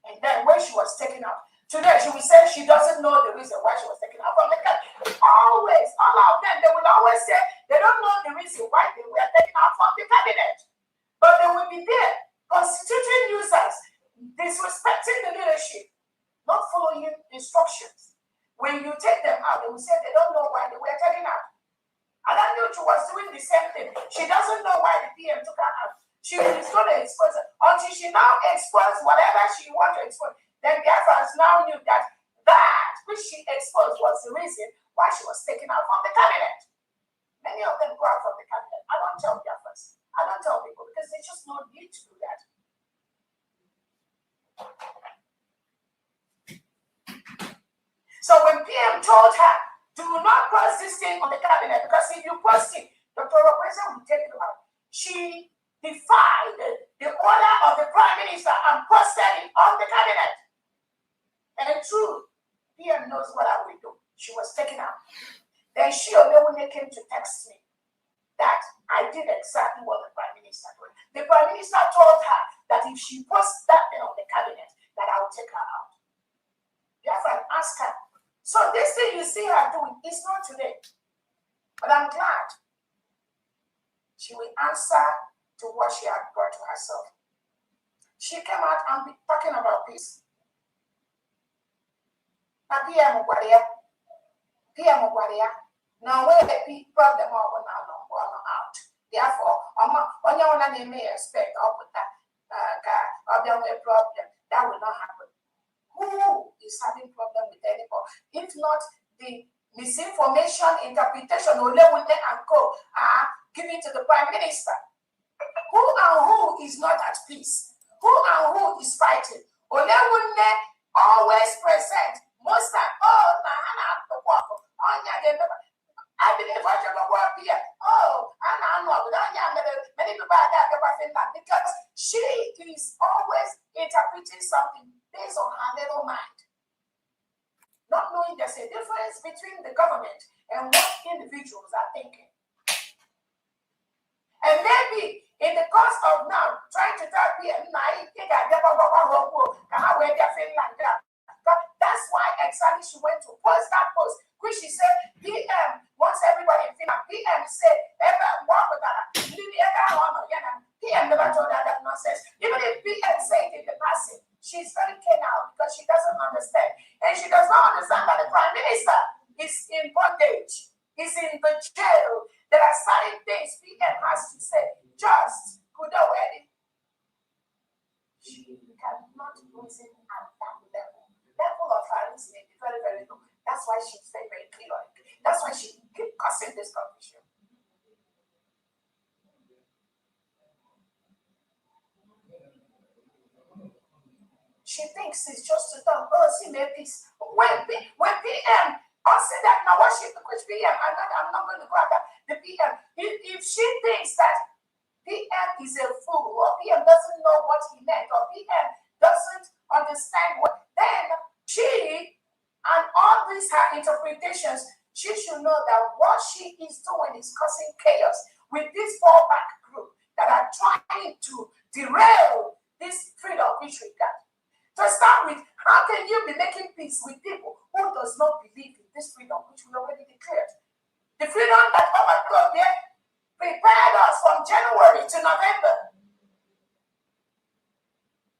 And then when she was taken out, today she will say she doesn't know the reason why she was taken out from the cabinet. Always, all of them, they will always say they don't know the reason why they were taken out from the cabinet. But they will be there, constituting users, disrespecting the leadership, not following instructions. When you take them out, they will say they don't know why they were taken out. And I knew she was doing the same thing. She doesn't know why the PM took her out. She is going to expose her until she now exposes whatever she wants to expose. Then Biafrans now knew that which she exposed was the reason why she was taken out from the cabinet. Many of them go out from the cabinet. I don't tell Biafrans. I don't tell people because they just don't need to do that. So when PM told her, do not post this thing on the cabinet because if you post it, Dr. Orabueze will take you out. She defied the order of the Prime Minister and posted it on the cabinet. And true, PM knows what I will do. She was taken out. Then she Olewunde came to text me that I did exactly what the Prime Minister told. The Prime Minister told her that if she posts that thing on the cabinet, that I will take her out. Therefore, I asked her. So this thing you see her doing is not today. But I'm glad she will answer to what she had brought to herself. She came out and be talking about peace. Na PM Guaria. No way the problem over now out. Therefore, only one they may expect up with that problem. That will not happen. Who is having problem with anybody? If not the misinformation, interpretation, Olewunle and co are given to the Prime Minister. Who and who is not at peace? Who and who is fighting? Olewunle always present. Most time, I believe I should go up here. Oh, and I know many people are there because she is always interpreting something based on her little mind. Not knowing there's a difference between the government and what individuals are thinking. And maybe in the course of now trying to tell PM, that's why exactly she went to post that post, which she said PM wants everybody in Finland. PM said, PM never told her that nonsense. Even if PM said it in the passing, she's very keen now because she doesn't understand. And she does not understand that the Prime Minister is in bondage, is in the jail. There are certain things PM has to say. Just good already. She cannot reason at that level. Level of her reasoning is very, very low. That's why she's very, very clear. That's why she keeps causing this confusion. She thinks it's just to talk. Oh, see, maybe when PM also that now what she which PM, I'm not going to go at that. The PM, if she thinks that PM is a fool, or PM doesn't know what he meant, or PM doesn't understand what, then she and all these her interpretations, she should know that what she is doing is causing chaos with this fallback group that are trying to derail this freedom which we got. To start with, how can you be making peace with people who does not believe in this freedom which we already declared? The freedom that overthrew there prepared us from January to November.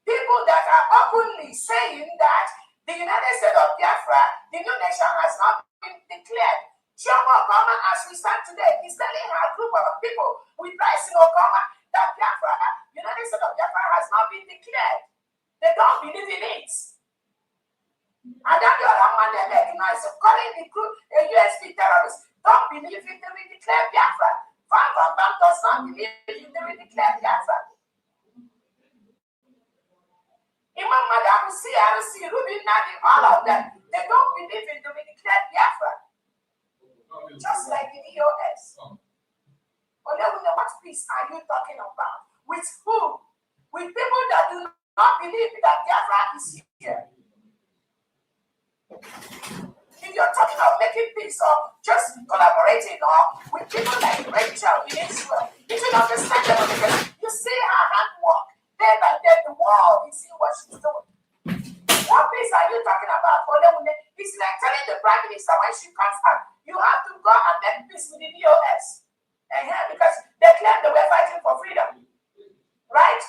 People that are openly saying that the United States of Biafra, the new nation, has not been declared. Chioma Okoma, as we stand today, is telling her group of people with Rice in Okoma that Biafra, United States of Biafra, has not been declared. They don't believe in it. And then the other man they recognize calling the group a USB terrorist. Don't believe in the declared Biafra. Van does not believe in the declared Biafra. Imam Madam CRC, Ruby Nadi, all of them, they don't believe in the declared Biafra. Just like the EOS. What peace are you talking about? With who? With people that do not believe that Biafra is here. If you're talking of making peace or just collaborating or with people like Rachel in Israel, you should understand them because you see her handwork. Day by day, the world is seeing what she's doing. What peace are you talking about? It's like telling the Prime Minister when she comes out, you have to go and make peace with the DOS. Because they claim they were fighting for freedom. Right?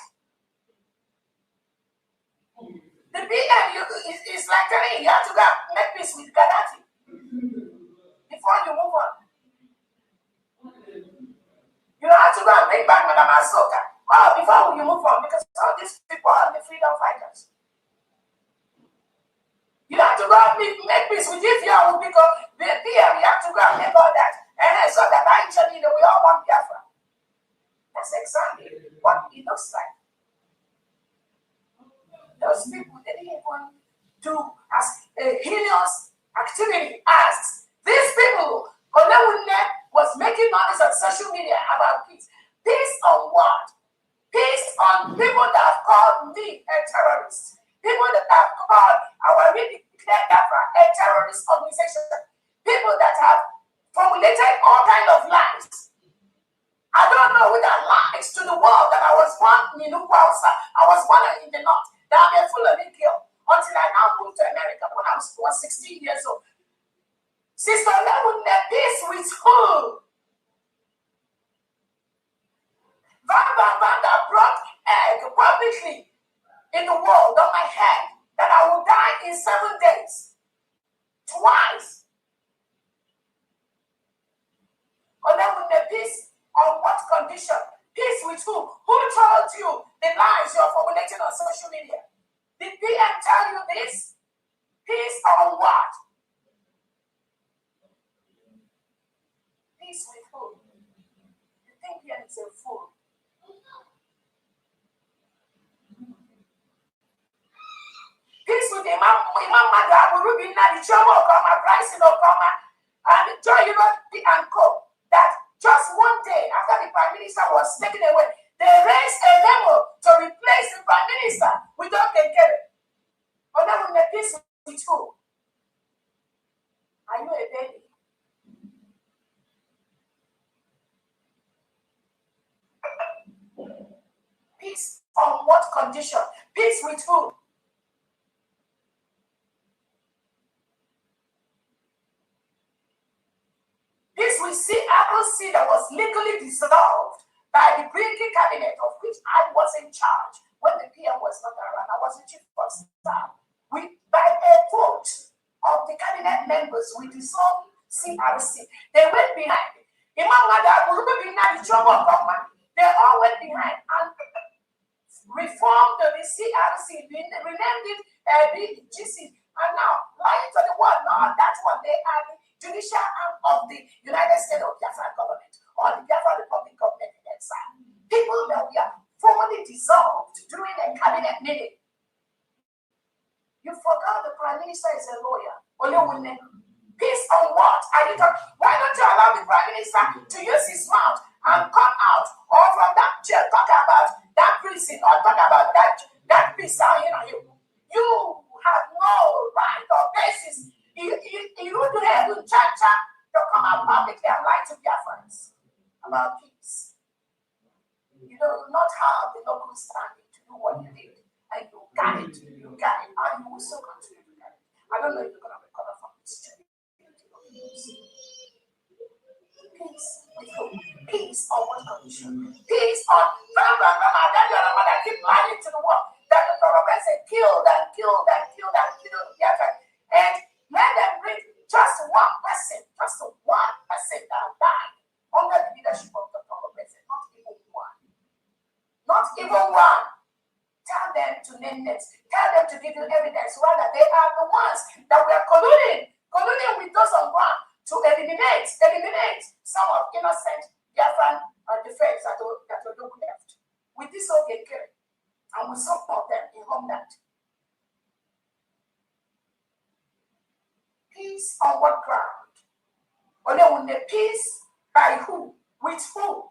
The PM is like telling you have to go make peace with Gaddafi before you move on. You have to go and bring back Madam Asoka before you move on because all these people are the freedom fighters. You have to go and make peace with Ethiopia because the PM, you have to go and make all that. And so that actually we all want Biafra. That's exactly what it looks like. Those people, they didn't even do as a heinous activity as these people. Olewunle was making noise on social media about peace. Peace on what? Peace on people that have called me a terrorist. People that have called our really declared Biafra a terrorist organization. People that have formulated all kinds of lies. I don't know whether lies to the world that I was born in Ukwausa. I was born in the north. That I'm full of kill until I now moved to America when I was 16 years old. Sister Olewunle, peace with who? Vanda brought egg publicly in the world on my head that I will die in 7 days. condition? Peace with who? Who told you the lies you're formulating on social media? Did PM tell you this? Peace on what? Peace with who? You think PM is a fool? Peace with Imam Madabu, Ruby Nadi, Jomo, Koma, Bryson, Okoma, and Joy, and Co. That just one day after the Prime Minister was taken away, they raised a memo to replace the Prime Minister with Okenkere. But now we make peace with who? Are you a baby? Peace on what condition? Peace with who? This we see ROC that was legally dissolved by the British cabinet, of which I was in charge when the PM was not around. I was the chief of staff. By a vote of the cabinet members, we dissolved CRC. They went behind. They all went behind and reformed the CRC, renamed it BGC, and now lying to the world. No, that's what they are. Judicial arm of the United States of Biafra government or the Biafra Republic government in exile. People that we are formally dissolved during a cabinet meeting. You forgot the Prime Minister is a lawyer. Peace on what? Why don't you allow the Prime Minister to use his mouth and come out or from that jail talk about that prison or talk about that peace? You have no right or basis. You do have to come out publicly and lie to their friends about peace. You do not have the local standing to do what you did, and you got it, and you will still continue to get it. I don't know if you're going to recover from this. Peace with who? Peace on what condition? Peace on that keep lying to the world. That the Orabueze killed and killed and killed and killed and let them bring just one person that died under the leadership of the Orabueze, not even one. Not even one. Tell them to name names. Tell them to give you evidence. Rather, they are the ones that we are colluding with those on ground to eliminate some of innocent Biafran defense that were left. With this Okenkere, and with some of them in homeland. Peace on what ground? Only when the peace by who? With who?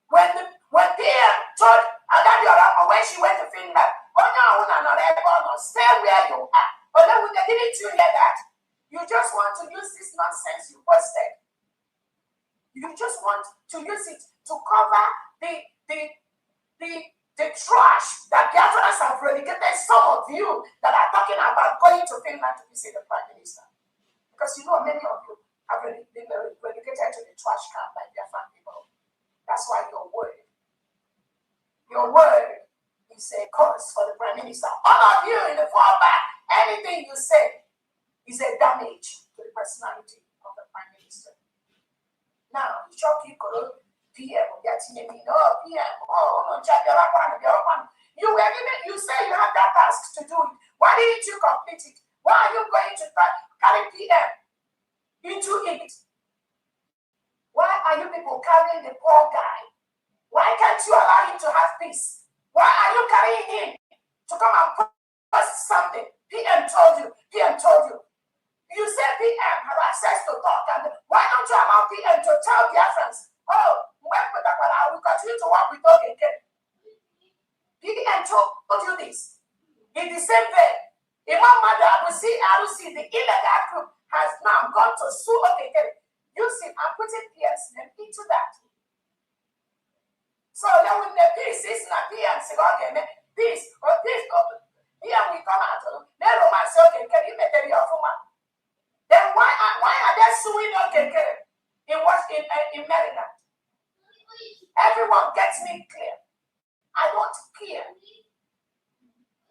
When PM told Adadiorama when she went to Finland, stay where you are. But then when they didn't you hear that? You just want to use this nonsense you posted. You just want to use it to cover the trash that Biafrans have relegated some of you that are talking about going to Finland to visit the Prime Minister. Because you know many of you have been relegated to the trash can by Biafran people. That's why your word is a curse for the Prime Minister. All of you in the fallback, anything you say is a damage to the personality of the Prime Minister. Now, you PM, you say you have that task to do it. Why didn't you complete it? Why are you going to carry PM into it? Why are you people carrying the poor guy? Why can't you allow him to have peace? Why are you carrying him to come and post something? PM told you. You said PM have access to talk, and why don't you allow PM to tell their friends, oh, I will continue to work with Okenkere. PM told you this. In the same way, Imam Madabu CRC, the illegal group, has now gone to sue Okenkere. You see, I'm putting PM's name into that. So then when the peace is not PM, say, okay, peace, PM will come out. Then Roman say, Okenkere, you may tell your woman. Then why are they suing Okenkere in Maryland? Everyone gets me clear. I don't care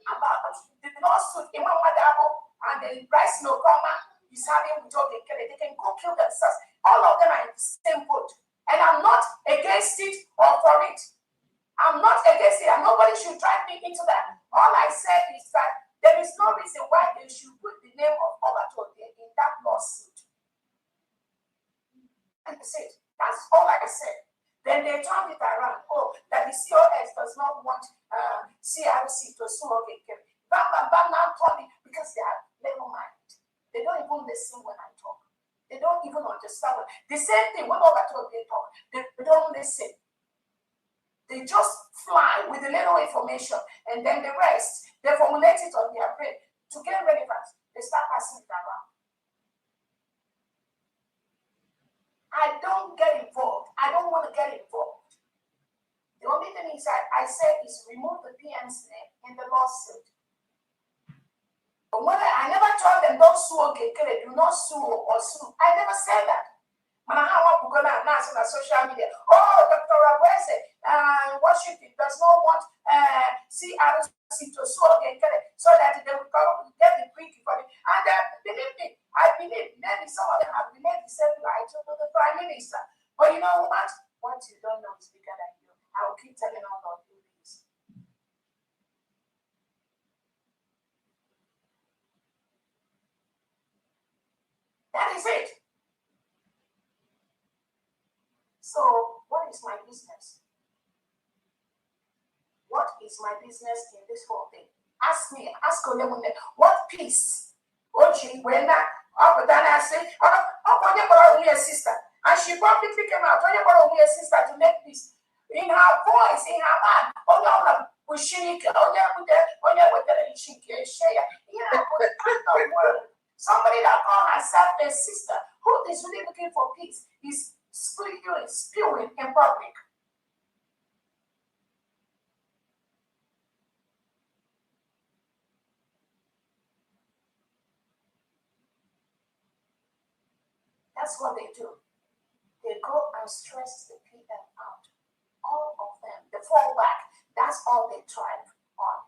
about the lawsuit Imam Madabu and the Bryce Nokoma is having with Okenkere. They can go kill themselves. All of them are in the same boat. And I'm not against it or for it. I'm not against it, and nobody should drag me into that. All I said is that there is no reason why they should put the name of Obatode in that lawsuit. That's it. That's all I said. Then they turned it around. Oh, that the COS does not want CRC to sue again. Bam, bam, bam, now turn it because they have level mind. They don't even listen when I talk. They don't even understand. The same thing when Obatode they talk. They don't listen. They just fly with a little information, and then the rest, they formulate it on their brain to get relevance. They start passing it around. I don't get involved. I don't want to get involved. The only thing is I said is remove the PM's name in the lawsuit. But when I never told them don't sue okay, do not sue or sue. I never said that. When I have to go now on social media, oh, Dr. Orabueze, worship it does not want CRC to sue again, so that they will come get the quick for it. And believe me, I believe maybe some of them have relayed the same lie to the Prime Minister. But you know what? What you don't know is bigger than you. I will keep telling all of you this. That is it. So, what is my business? What is my business in this whole thing? Ask me, ask Olemune, what peace? Ochi, when I say, oh, sister. And she probably came out, oh, sister, to make peace. In her voice, in her mind, oh, no, somebody that calls herself a sister who is really looking for peace is spewing in public. That's what they do. They go and stress the PM out. All of them. They fall back. That's all they thrive on.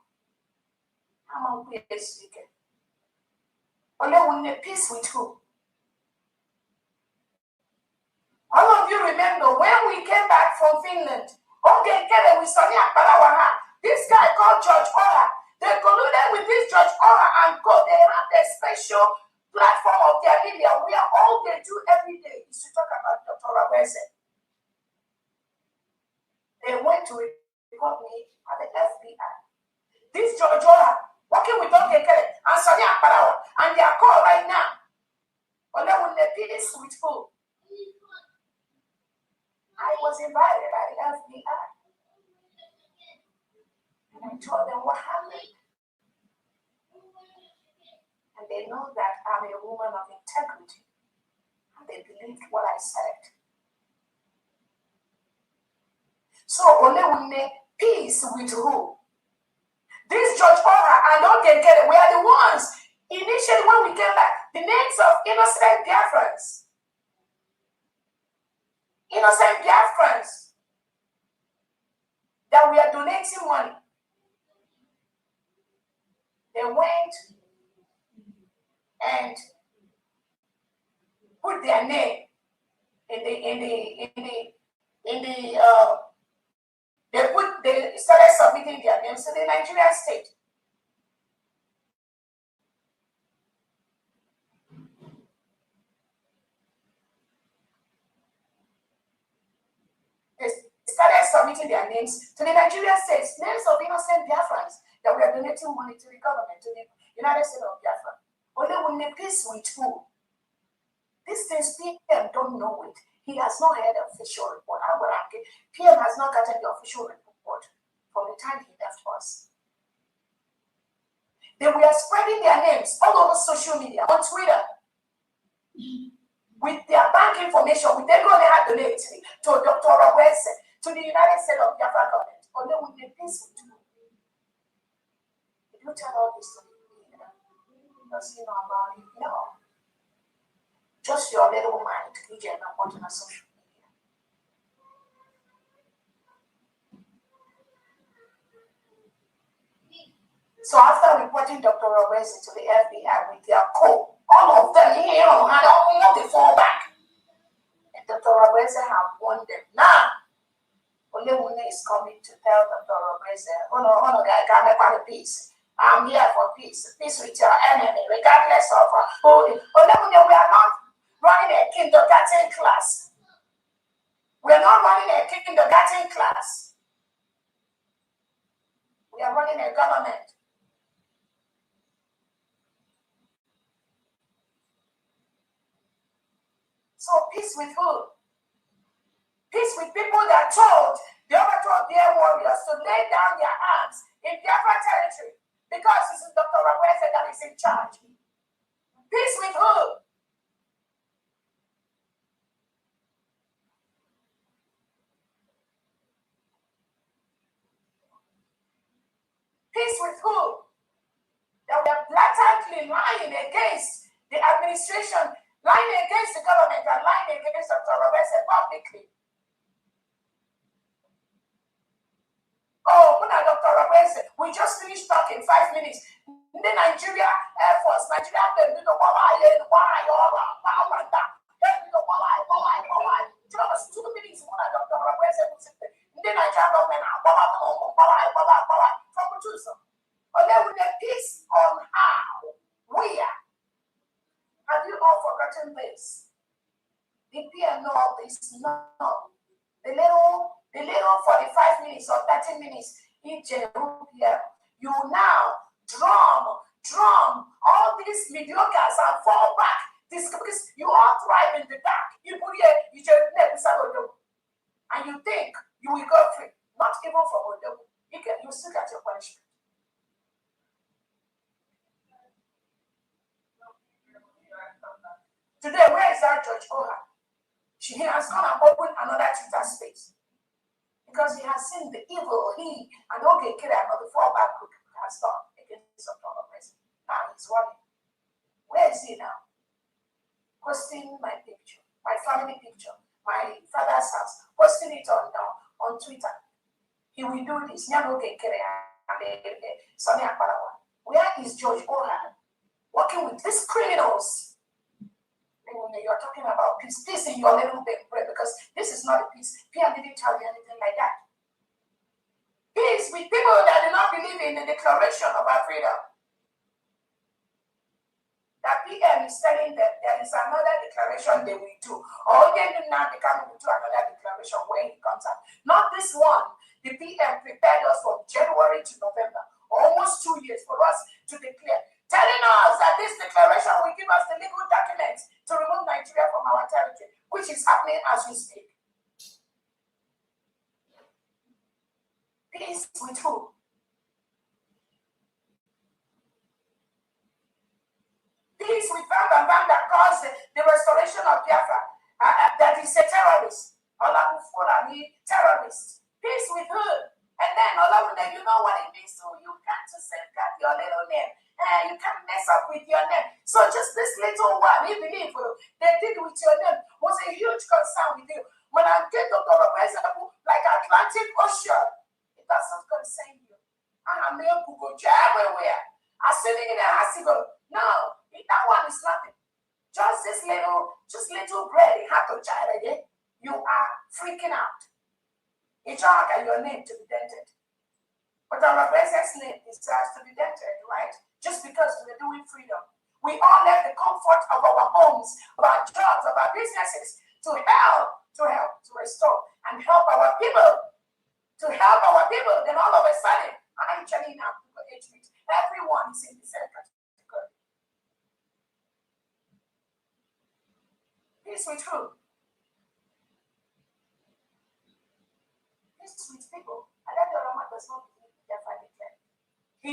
I'm a speaker. Only peace with who? All of you remember when we came back from Finland, this guy called George Orha, they colluded with this George Orha and they have a special platform of their media where all they do every day is to talk about Dr. Orabueze. They went to report me at the FBI. This George Orha, working with Ogekere and Sonia Parawa, and they are called right now. Only when they peace with who? I was invited by the FBI. And I told them what happened. And they know that I'm a woman of integrity. And they believed what I said. So only when they peace with who? This George Orha and Ogekere were the ones, initially when we came back, the names of innocent Biafrans. Innocent Biafrans that we are donating money. They went and put their name they started submitting their names to the Nigerian state. Started submitting their names to the Nigerian states, names of innocent Biafrans that we are donating money to the government, to the United States of Biafra. Only when they peace with who? These things PM don't know it. He has not had an official report. PM has not gotten the official report from the time he left us. They were spreading their names all over social media, on Twitter, with their bank information, with their going to donate to Dr. Orabueze, to the United States of Biafra government, or they will be peace with you. If you tell all this to me, because you know about it, no. Just your little mind, you get not watching on social media. So after reporting Dr. Orabueze to the FBI with their code, all of them, and all the fall back. And Dr. Orabueze have warned them. Now, Olewune is coming to tell Dr. Orabueze, oh, guy, can't make peace. I'm here for peace. Peace with your enemy, regardless of who. Olewune, we are not running a kindergarten class. We are not running a kindergarten class. We are running a government. So peace with who? Peace with people that overtold their warriors to lay down their arms in Biafra territory because this is Dr. Orabueze that is in charge. Peace with who? Peace with who? That we are blatantly lying against the administration, lying against the government, and lying against Dr. Orabueze publicly. Oh, Dr. Orabueze, we just finished talking 5 minutes. The Nigeria Air Force, Nigeria, just 2 minutes. Dr. Orabueze, the Nigerian government, from Tucson. But then with the peace on how, where, have you all forgotten this? DPM know all this? No. The little 45 minutes or 30 minutes in Jerusalem, you now drum all these mediocres and fall back. This because you all thrive in the dark. And you think you will go free. Not even from Odogu. You still get your punishment. Today, where is that Judge Oha? He has gone and opened another Twitter space. Because he has seen the evil he and Ogekere and the fallback group has done against Dr. Orabueze. Now he's running. Where is he now? Posting my picture, my family picture, my father's house, posting it on Twitter. He will do this. Where is George Oran working with these criminals? You're talking about peace. Peace in your little bit, because this is not a peace. PM didn't tell you anything like that. Peace with people that do not believe in the Declaration of our freedom. That PM is telling them there is another declaration they will do. Or they do now they can do another declaration when it comes out. Not this one. The PM prepared us from January to November, almost 2 years for us to declare, telling us that this declaration will give us the legal documents to remove Nigeria from our territory, which is happening as we speak. Peace with who? Peace with Bam that caused the restoration of Biafra, that is a terrorist. Olabufulani terrorist. Peace with who? And then Olabunde, you know what it means to you got to safeguard your little name. You can't mess up with your name. So just this little one, you believe they did with your name was a huge concern with you. When I get Dr. Orabueze, like Atlantic Ocean, it doesn't concern you. I'm here to go everywhere. I'm sitting in a hospital. No, that one is nothing. Just this little bread, you have to child again. You are freaking out. It's all got your name to be dented. But Orabueze's name deserves to be dented, right? Just because we're doing freedom. We all left the comfort of our homes, of our jobs, of our businesses to help, to restore, and help our people. Then all of a sudden, I'm telling you now, everyone is in the same category. Peace with who? Peace with people. And then the Roma does not believe in their family care.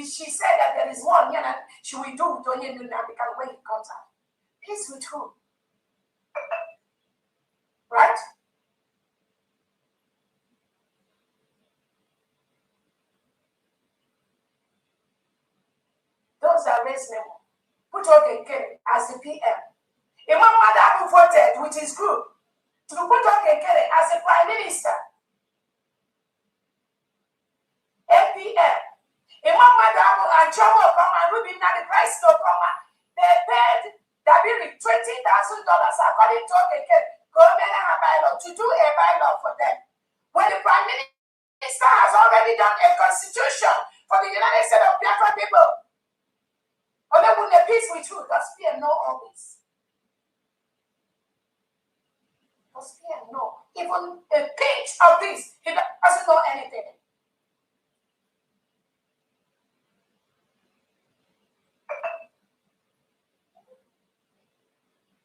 She said that there is one, she will do with Onye Nuna because when it comes out. Peace with who? Right? Those that raise memo, put Ogekere as the PM. Imam Madabu voted with his group to put Ogekere as the Prime Minister. APM. Imam Madabu and Chomo Okama and Ruby Nadi Christ Okama, they paid Dabiri $20,000 according to Ogekere. to do a bylaw for them. When the Prime Minister has already done a constitution for the United States of Biafra people, or they will peace with you, does fear know all this? Does fear know? Even a pinch of this, he doesn't know anything.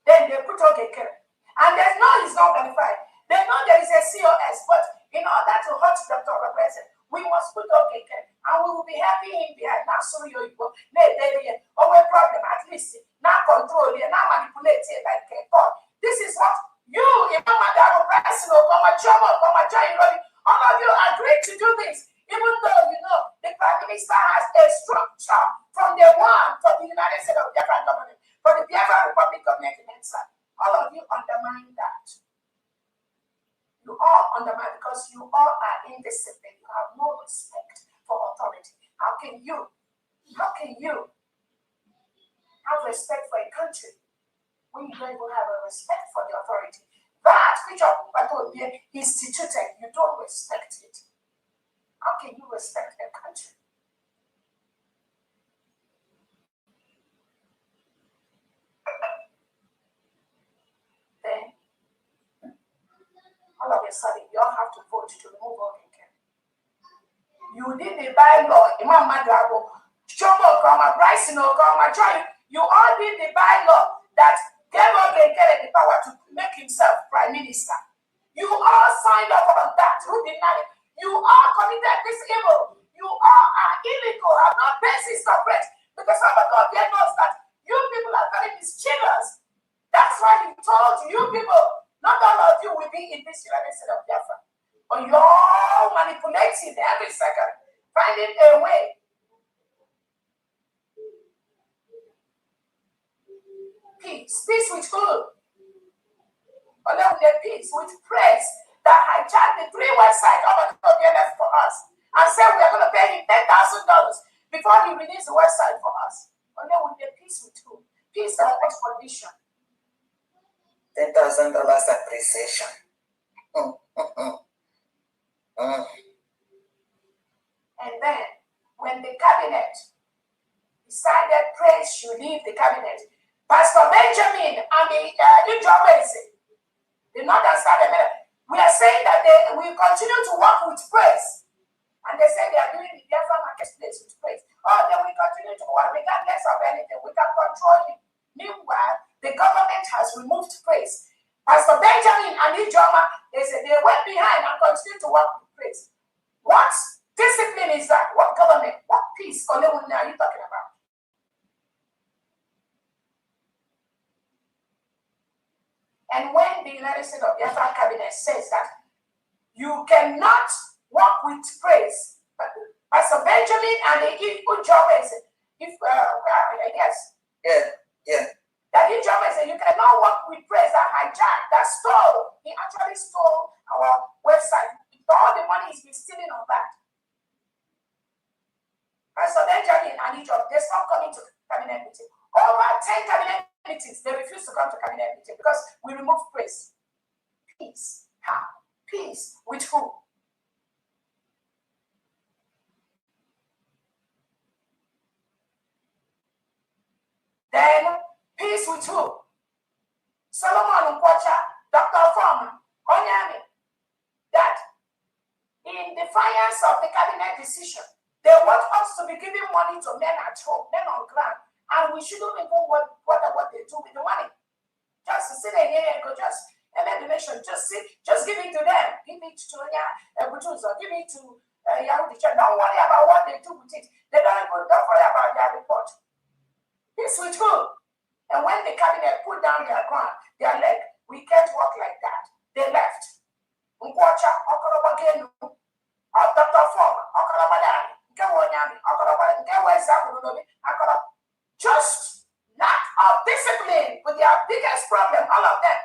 Then they put okay, and there's no, he's not qualified. They know there is a COS, but in order to hurt Dr. Orabueze, we must put okay, and we will be happy in behind. Now, sorry, you go. Oh, a problem at least. Now control it, now manipulate it like a God. This is what you, all of you agreed to do this, even though you know the Prime Minister has a structure from the one for the United States of Biafra government, for the Biafra Republic government in Exile. All of you undermine that. You all undermine because you all are indisciplined. You have no respect for authority. How can you have respect for a country when you don't even have a respect for the authority? That which is instituted, you don't respect it. How can you respect a country? Then, all of a sudden, you all have to vote to remove Oginke. You did the bylaw, Imam Madrabo, Chomo Kama, Bryson Okama, Joy. You all did the bylaw that gave Oginke the power to make himself prime minister. You all signed up on that. Who denied it? You all committed this evil. You all are illegal, have no basis of it. Because our God knows that you people are very mischievous. That's why he told you people, not all of you will be in this United States of Biafra. But you're all manipulating every second, finding a way. Peace. Peace with who? But then with peace, with praise that hijacked the 3 websites of the DPM for us and said we are going to pay him $10,000 before he released the website for us. But then with peace with who? Peace on what condition? $10,000 appreciation. And then, when the cabinet decided praise should leave the cabinet, Pastor Benjamin and the Ngozi, the Northern Star, we are saying that they will continue to work with praise. And they say they are doing the Biafra marketplace with praise. Oh, they will continue to work regardless of anything. We can control him. Meanwhile, the government has removed praise. Pastor Benjamin and Ijoma, they said they went behind and continue to work with praise. What discipline is that? What government? What peace are you talking about? And when the United States of Biafra cabinet says that you cannot work with praise, Pastor Benjamin and the Ngozi, I guess. Yeah. That Ngozi, you cannot work with praise that hijacked, that stole. He actually stole our website. All the money he's been stealing on that. Pastor Benjamin and Ngozi, they stopped coming to cabinet meeting. Over 10 cabinet meetings, they refuse to come to cabinet meeting because we remove praise. Peace. How? Peace with who? Then peace with who? Solomon Nkwocha, Dr. Foreman, Onyame, that in defiance of the cabinet decision, they want us to be giving money to men at home, men on ground, and we shouldn't even what they do with the money. Just sit there here and go, just the nation, just give it to them, give it to Butuzo, give it to Yahudi. Don't worry about what they do with it. Don't worry about their report. This with who? And when the cabinet put down their leg, we can't work like that. They left. Nkwocha, Okorobagenu, Dr. Ford, Okorobadani, Nkewonyami, just lack of discipline with their biggest problem, all of them.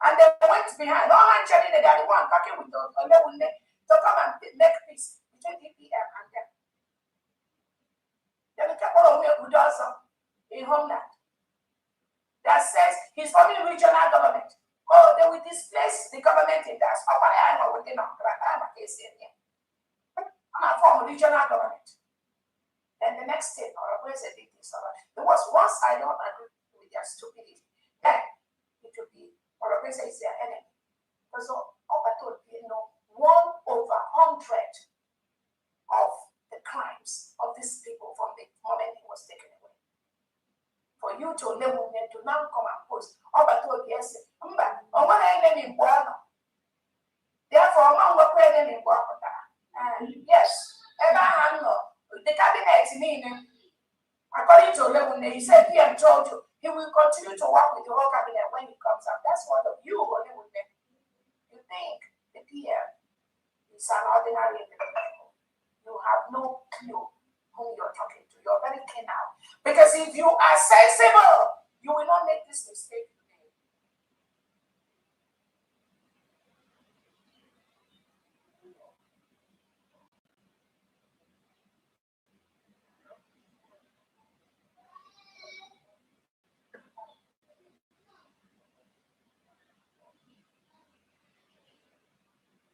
And they went behind. No man telling they are the one talking with them to come and make peace between DPM and them. Then we can follow with us in homeland that says he's forming regional government. Oh, they will displace the government in that. I'm a form of regional government. Then the next thing, Orabueze did this. There was once I don't agree with their stupidity. Then it would be Orabueze is their enemy. Because over 100 of the crimes of these people from the moment he was taken away. For you to now come and post over 12 years, enemy. Therefore, enemy. Yes, the cabinet meaning, according to Lewune, he said PM told you he will continue to work with the whole cabinet when he comes up. That's what of you, Lewune. You think the PM is an ordinary individual. You have no clue whom you're talking to. You're very keen out. Because if you are sensible, you will not make this mistake today.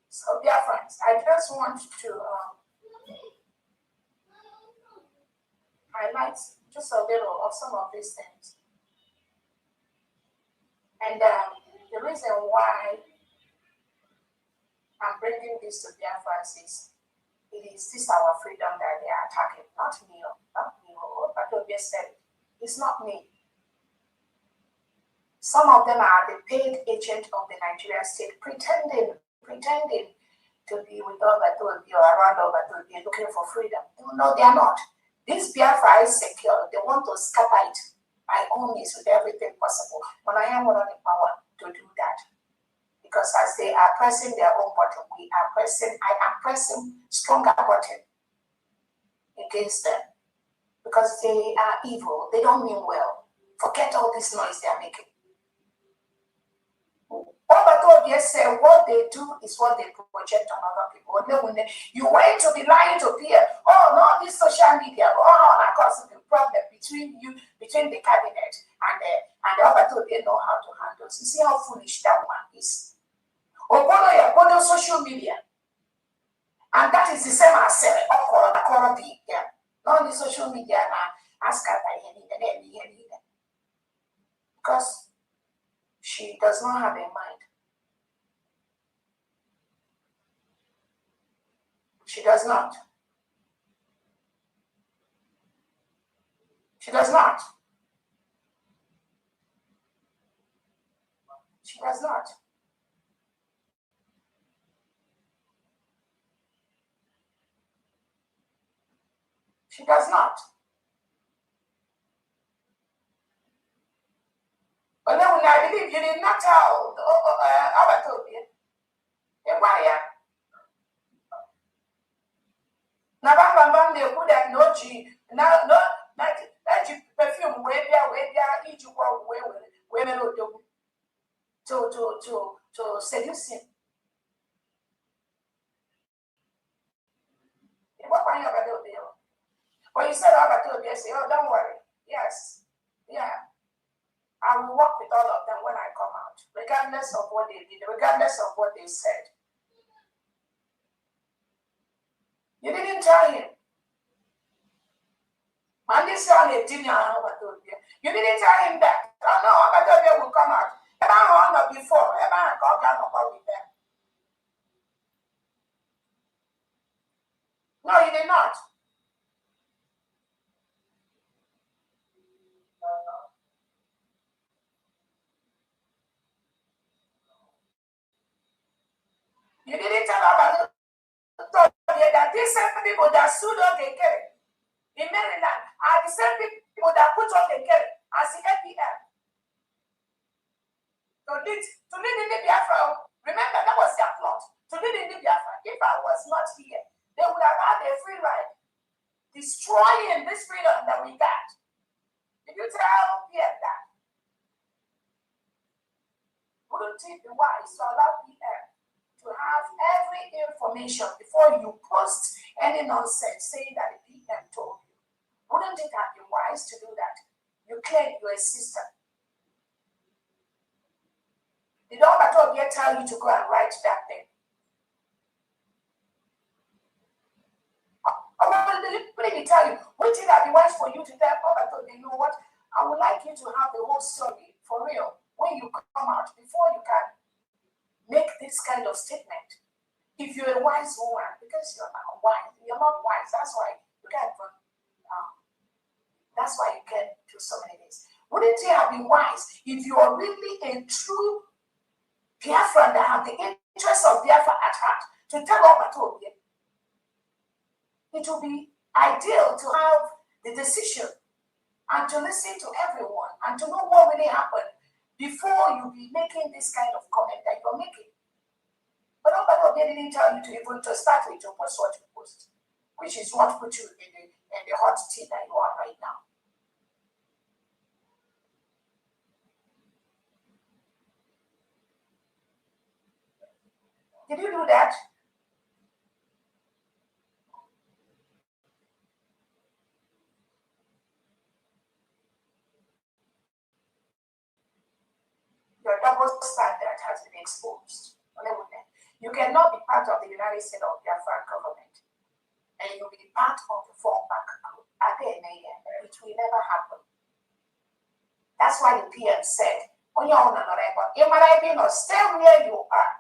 So, dear friends, I just want to highlight just a little of some of these things. And the reason why I'm bringing this to dear friends is it is this our freedom that they are attacking, not me. But Orabueze said it's not me. Some of them are the paid agent of the Nigerian state, pretending to be with Orabueze or around Orabueze, looking for freedom. No, they are not. This Biafra is secure. They want to scatter it by all means with everything possible. But I am not the power to do that. Because as they are pressing their own button, I am pressing stronger button against them. Because they are evil. They don't mean well. Forget all this noise they are making. Orabueze said what they do is what they project on other people. You went to be lying to peer. Oh, no, this social media. Oh, of course, the problem between the cabinet and Orabueze know how to handle. You see how foolish that one is. Obodo social media. And that is the same as Okoro yeah. Not the social media now. Ask her because she does not have a mind. She does not. She does not. She does not. She does not. But then when I believe you did not tell Orabueze, why? Now, they put that no G, no, that perfume way there, each way to seduce him. When you said Orabueze, say, oh, don't worry. Yes. Yeah. I will work with all of them when I come out, regardless of what they did, regardless of what they said. You didn't tell him. And this on a dinner, you didn't tell him that. Oh no, Orabueze will come out. Ever before, ever with them. No, you did not. You didn't tell Orabueze that these same people that sued on the case in Maryland are the same people that put on the case as the DPM. To lead in the Biafra. Remember, that was their plot. To lead in the Biafra. If I was not here, they would have had a free ride, destroying this freedom that we got. Did you tell PM that? Wouldn't it be wise to allow PM to have every information before you post any nonsense saying that the PM told you? Wouldn't it have been wise to do that? You claim you're a sister. Did all Obato tell you to go and write that thing? Let me tell you, wouldn't it have been wise for you to tell Obato, you know what? I would like you to have the whole story for real when you come out before you can make this kind of statement. If you're a wise woman, because you're not wise, that's why you can't. That's why you can do so many things. Wouldn't it have been wise if you are really a true Biafran that have the interest of Biafra at heart to tell Obato? It will be ideal to have the decision and to listen to everyone and to know what really happened before you be making this kind of comment that you're making. But Obato didn't tell you to even to start with to post what you post, which is what put you in the hot tea that you are right now. Did you do that? Your double standard has been exposed. You cannot be part of the United States of Biafran government and you'll be part of the fallback group. Again, it will never happen. That's why the PM said, on your own, stay where you are,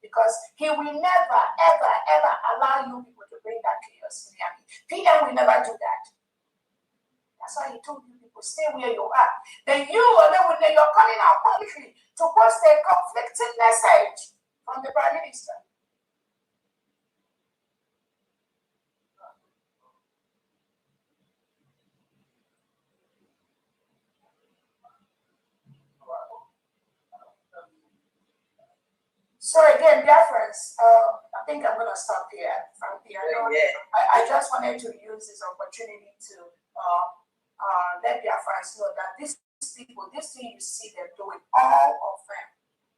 because he will never, ever, ever allow you people to bring that chaos in Miami. PM will never do that. That's why he told you people, stay where you are. Then you're calling out publicly to post a conflicting message from the Prime Minister. So again, Biafrans, I think I'm going to stop here. From here, I just wanted to use this opportunity to let Biafrans know that these people, this thing you see them doing, all of them,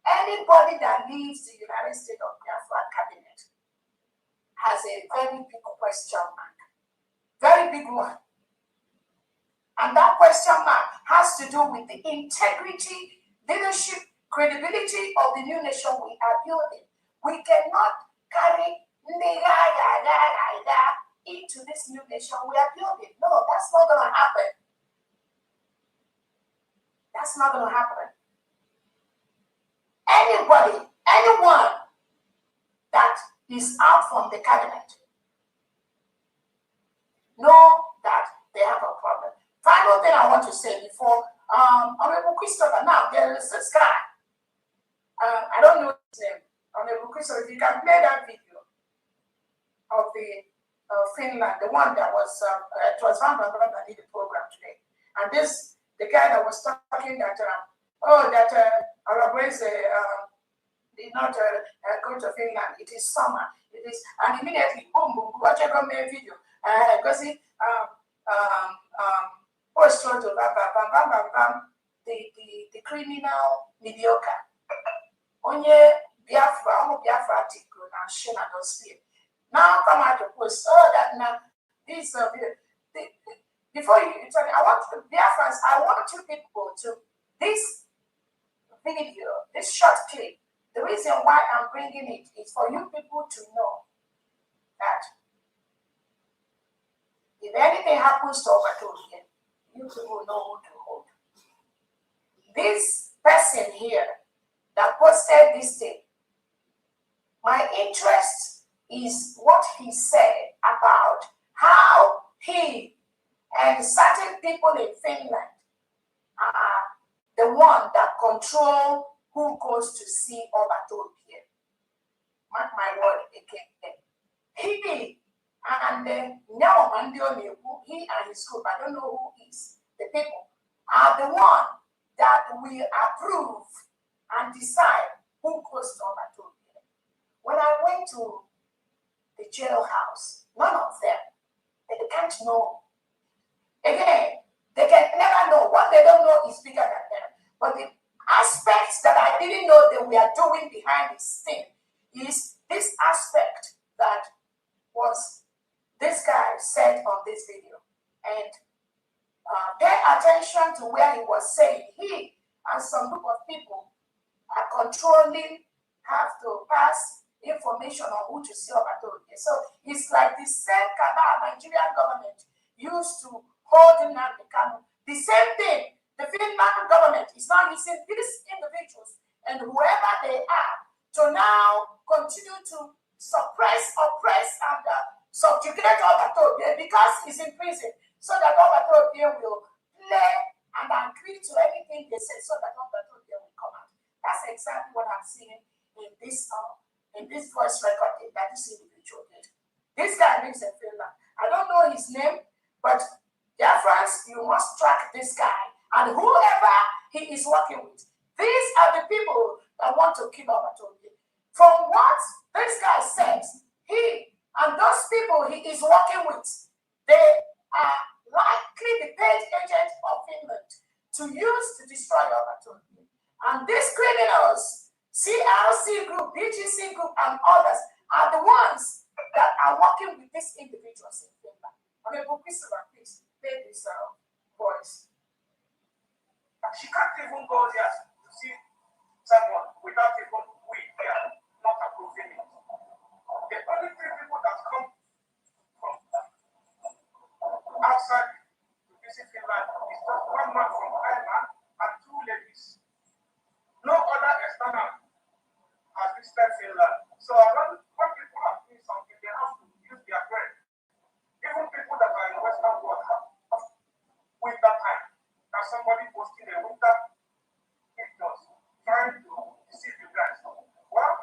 anybody that leaves the United States of Biafra cabinet has a very big question mark, very big one. And that question mark has to do with the integrity, leadership, credibility of the new nation we are building. We cannot carry into this new nation we are building. No, that's not going to happen. That's not going to happen. Anybody, anyone that is out from the cabinet, know that they have a problem. Final thing I want to say before Honorable Christopher, now there is this guy. I don't know his name. Honorable Christopher, if you can play that video of the Finland, the one that was, it was Van Van that did the program today. And this, the guy that was talking that, Orabueze did not go to Finland. It is summer. It is, and immediately, boom, boom, watch a video. Ngozi, post photo, the criminal mediocre. Onye Biafra article and Shina does fear. Now come out to post, that now, this before you tell me, I want Biafrans, I want you people to, this video, this short clip, the reason why I'm bringing it is for you people to know that if anything happens to Obato again, you people know who to hold. This person here that posted this thing, my interest is what he said about how he and certain people in Finland are the one that control who goes to see Obato here. Mark my word again. He and he and his group, I don't know who is, the people, are the one that will approve and decide who goes to Obato here. When I went to the jailhouse, none of them, they can't know. Again, they can never know. What they don't know is bigger than them. But the aspects that I didn't know that we are doing behind this thing is this aspect that was this guy said on this video. And pay attention to where he was saying he and some group of people are controlling have to pass information on who to see Obatoro. So it's like the same cabal Nigerian government used to hold Nnamdi Kanu. The same thing, the Finland government is now using these individuals and whoever they are to now continue to suppress, oppress, and subjugate Obatoro because he's in prison, so that Obatoro will play and agree to anything they say, so that Obatoro will come out. That's exactly what I'm seeing in this voice recording that this individual did. This guy lives in Finland. I don't know his name, but dear friends, you must track this guy and whoever he is working with. These are the people that want to kill Obatoro. From what this guy says, he and those people he is working with, they are likely the paid agent of Finland to use to destroy Obatoro. And these criminals, CLC group, DGC group, and others are the ones that are working with these individuals in Finland. I mean, Priscilla, please play this voice. She can't even go there to see someone without even we here not approving it. The only three people that come from outside to visit Finland is just one man from Ireland and two ladies. No other external has visited Finland. So when people are doing something, they have to use their brain. Even people that are in Western world have winter time. That somebody posting a winter pictures trying to deceive you guys. Well,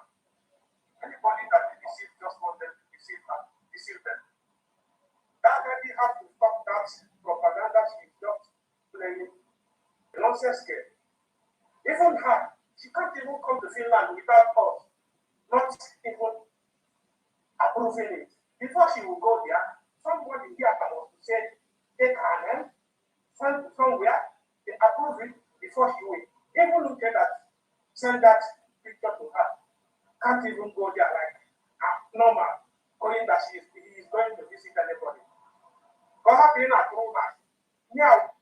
anybody that they deceive just want them to deceive them. That lady has to stop that propaganda she's just playing a nonsense game. Even her, she can't even come to Finland without us not even approving it. Before she will go there, somebody here can also say, take her name, somewhere, they approve it before she will. Even look at that, send that picture to her. Can't even go there like normal, calling that he is going to visit anybody. Go have been approved her. Now,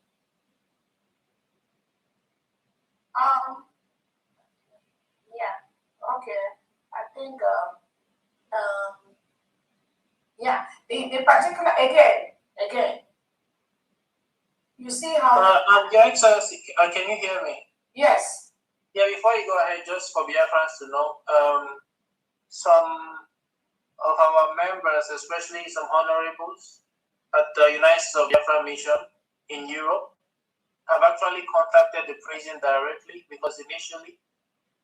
yeah, okay. I think, yeah, the particular, again, you see how. Your Excellency, can you hear me? Yes. Yeah, before you go ahead, just for Biafrans to know, some of our members, especially some honorables at the United States of Biafra Mission in Europe, have actually contacted the prison directly because initially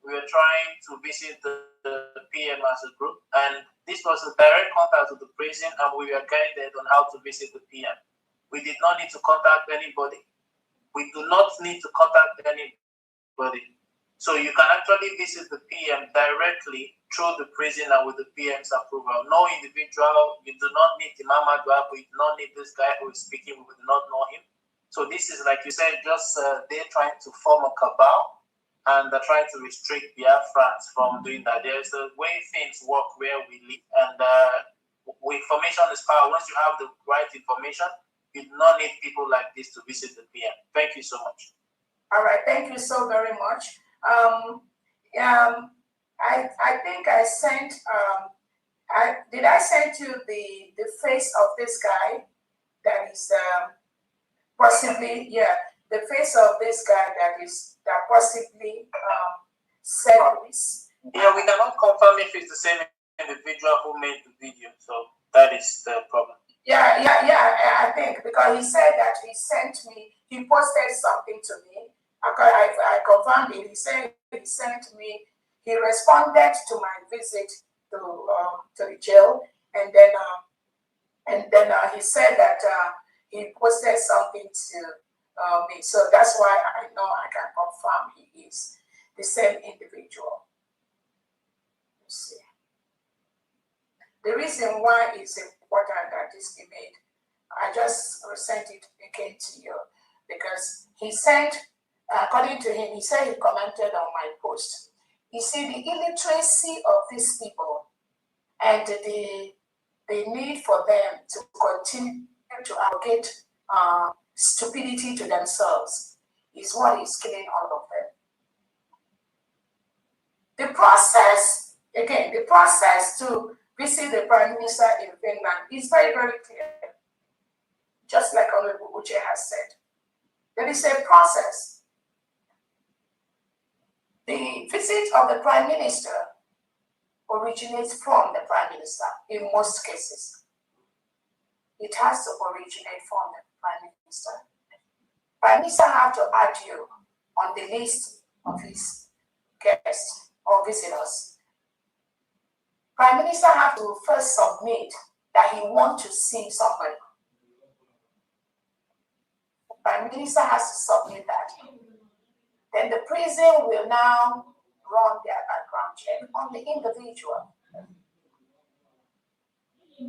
we were trying to visit the PM as a group, and this was a direct contact with the prison, and we were guided on how to visit the PM. We did not need to contact anybody. We do not need to contact anybody. So you can actually visit the PM directly through the prison and with the PM's approval. No individual, you do not need the Mama Dwabo, you do not need this guy who is speaking, we do not know him. So this is, like you said, just they're trying to form a cabal and they're trying to restrict Biafrans from doing that. There's a way things work where we live, and information is power. Once you have the right information, you do not need people like this to visit the PM. Thank you so much. All right, thank you so very much. I think I sent. Did I send you the face of this guy that is possibly, yeah, the face of this guy that possibly said this? Yeah, we cannot confirm if it's the same individual who made the video, so that is the problem. Yeah, I think, because he said that he posted something to me. I confirmed it. He said he sent me, he responded to my visit to the jail, and then he said that he posted something to me. So that's why I know I can confirm he is the same individual. Let's see. The reason why it's important that this be made, I just sent it again to you because he sent, according to him, he said he commented on my post. You see, the illiteracy of these people and the need for them to continue to allocate stupidity to themselves is what is killing all of them. The process, again, the process to visit the Prime Minister in Finland is very, very clear. Just like Honorable Uche has said. There is a process. The visit of the Prime Minister originates from the Prime Minister in most cases. It has to originate from the Prime Minister. Prime Minister have to add you on the list of his guests or visitors. Prime Minister have to first submit that he wants to see somebody. Prime Minister has to submit that. Then the prison will now run their background check on the individual.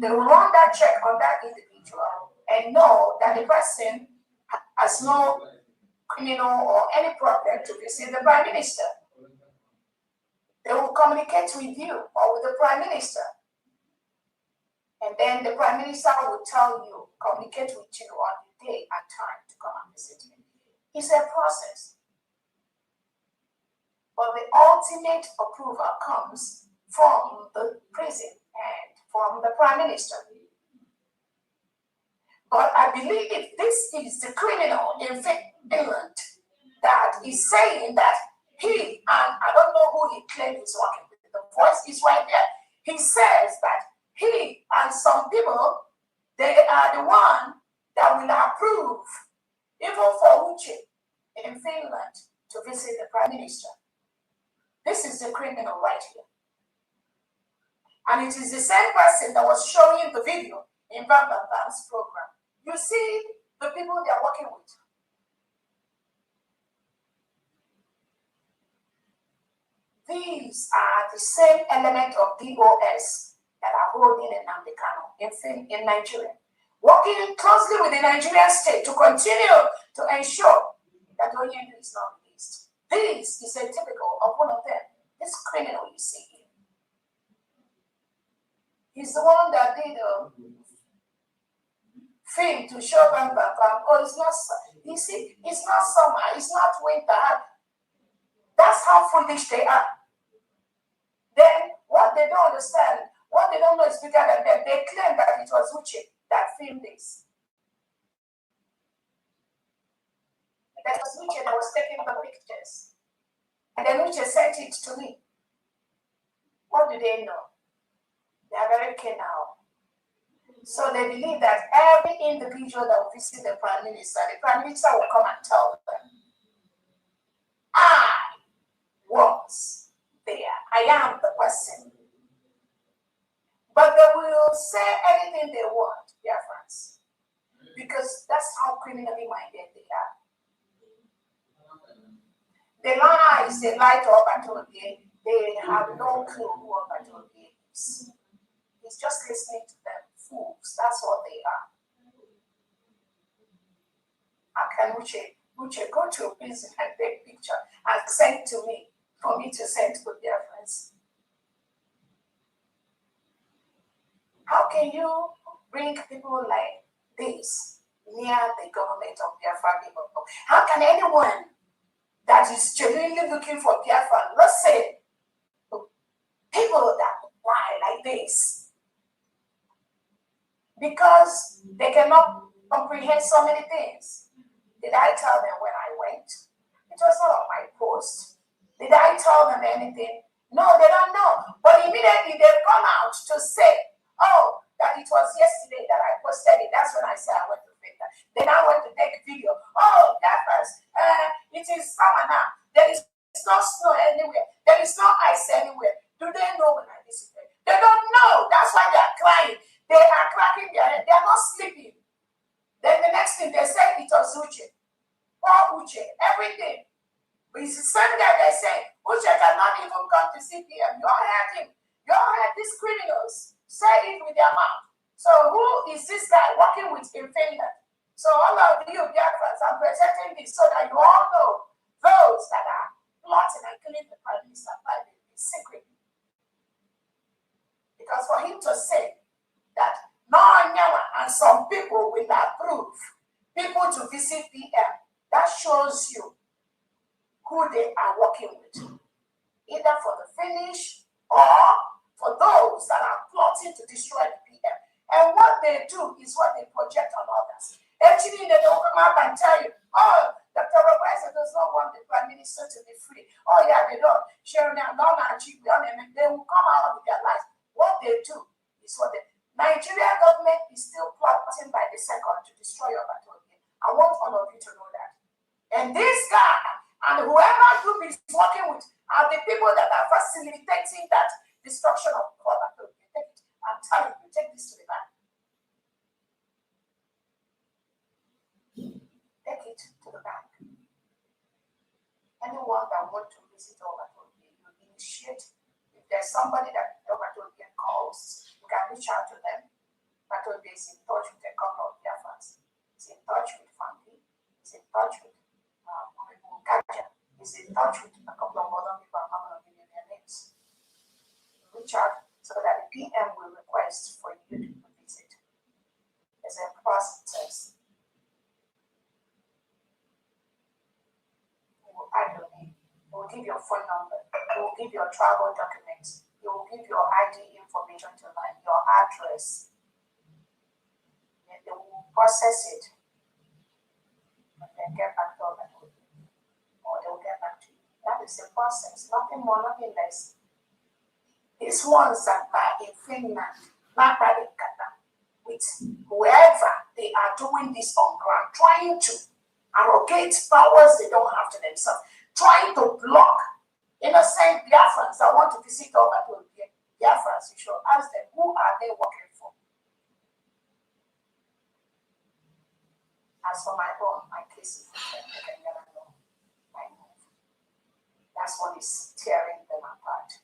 They will run that check on that individual and know that the person has no criminal or any problem to visit the Prime Minister. They will communicate with you or with the Prime Minister. And then the Prime Minister will tell you, communicate with you on the day and time to come and visit him. It's a process. But the ultimate approval comes from the prison and from the Prime Minister. But I believe this is the criminal in Finland that is saying that he, and I don't know who he claims is working with, the voice is right there. He says that he and some people, they are the one that will approve, even for Uche in Finland, to visit the Prime Minister. This is the criminal right here. And it is the same person that was showing the video in Van Bam's program. You see the people they are working with. These are the same element of DOS that are holding in Nnamdi Kanu in Nigeria. Working closely with the Nigerian state to continue to ensure that Onyendu is not released. This is a typical of one of them. This criminal you see here. He's the one that did a film to show Bam. Oh, it's not, you see, it's not summer, it's not winter. That's how foolish they are. Then, what they don't understand, what they don't know is bigger than them. They claim that it was Uche that filmed this. That was Uche that was taking the pictures. And then Uche sent it to me. What do they know? They are very keen now. So they believe that every individual that will visit the Prime Minister will come and tell them, I was there. I am the person. But they will say anything they want, dear friends, because that's how criminally minded they are. The lies they lie to Obatologye, they have no clue who Obatologye is. He's just listening to them. Fools, that's what they are. How can Uche go to a prison and take a picture and send to me for me to send to their friends? How can you bring people like this near the government of Biafra people? How can anyone that is genuinely looking for Biafra, let's say, people that lie like this, because they cannot comprehend so many things? Did I tell them when I went? It was not on my post. Did I tell them anything? No, they don't know. But immediately they come out to say, oh, that it was yesterday that I posted it. That's when I said I went to Finland. Then I went to take a video. Oh, that was, it is summer now. There is no snow anywhere. There is no ice anywhere. Do they know when I visited? They don't know. That's why they are crying. They are cracking their head. They are not sleeping. Then the next thing they said, it was Uche. Poor Uche. Everything. But it's the same guy they say, Uche cannot even come to CPM. You all heard him. You all heard these criminals say it with their mouth. So who is this guy working with in Finland? So all of you Biafrans, I'm presenting this so that you all know those that are plotting and killing the Prime Minister privately, secretly. Because for him to say that Nyawa and some people will approve people to visit PM, that shows you who they are working with. either for the finish or for those that are plotting to destroy the PM. And what they do is what they project on others. Actually, they don't come out and tell you, oh, Dr. Orabueze does not want the Prime Minister to be free. Oh, yeah, they don't. They will come out with their lies. What they do is what the Nigerian government is still plotting by the second to destroy your Batolie. I want all of you to know that. And this guy and whoever group is working with are the people that are facilitating that destruction of Batolie. I'm telling you, take this to the bank. Take it to the bank. Anyone that wants to visit Orabueze, you initiate. If there's somebody that Orabueze calls, you can reach out to them. Orabueze is in touch with a couple of their fans. He's in touch with family. He's in touch with Kaja. He's in touch with a couple of other people. I'm not going to give you their names. Reach out so that the PM will request for you to visit. There's a process. Add your name. It will give your phone number. It will give your travel documents. It will give your ID information to line, your address. And they will process it. And then get back to you. Or they will get back to you. That is the process. Nothing more, nothing less. These ones that are in Finland, not by the Qatar, with whoever they are doing this on ground, trying to arrogate powers they don't have to themselves, trying to block innocent Biafrans that want to visit Orabueze. Biafrans, you should ask them, who are they working for? As for my own, my case is that's what is tearing them apart.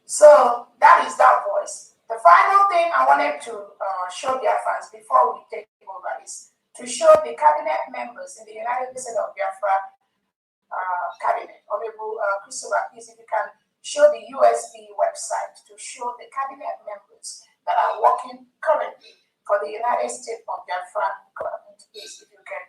So that is that voice. The final thing I wanted to show Biafrans before we take over is to show the cabinet members in the United States of Biafra cabinet. Honorable Christopher, please, if you can show the USB website to show the cabinet members that are working currently for the United States of Biafra government. Please, if you can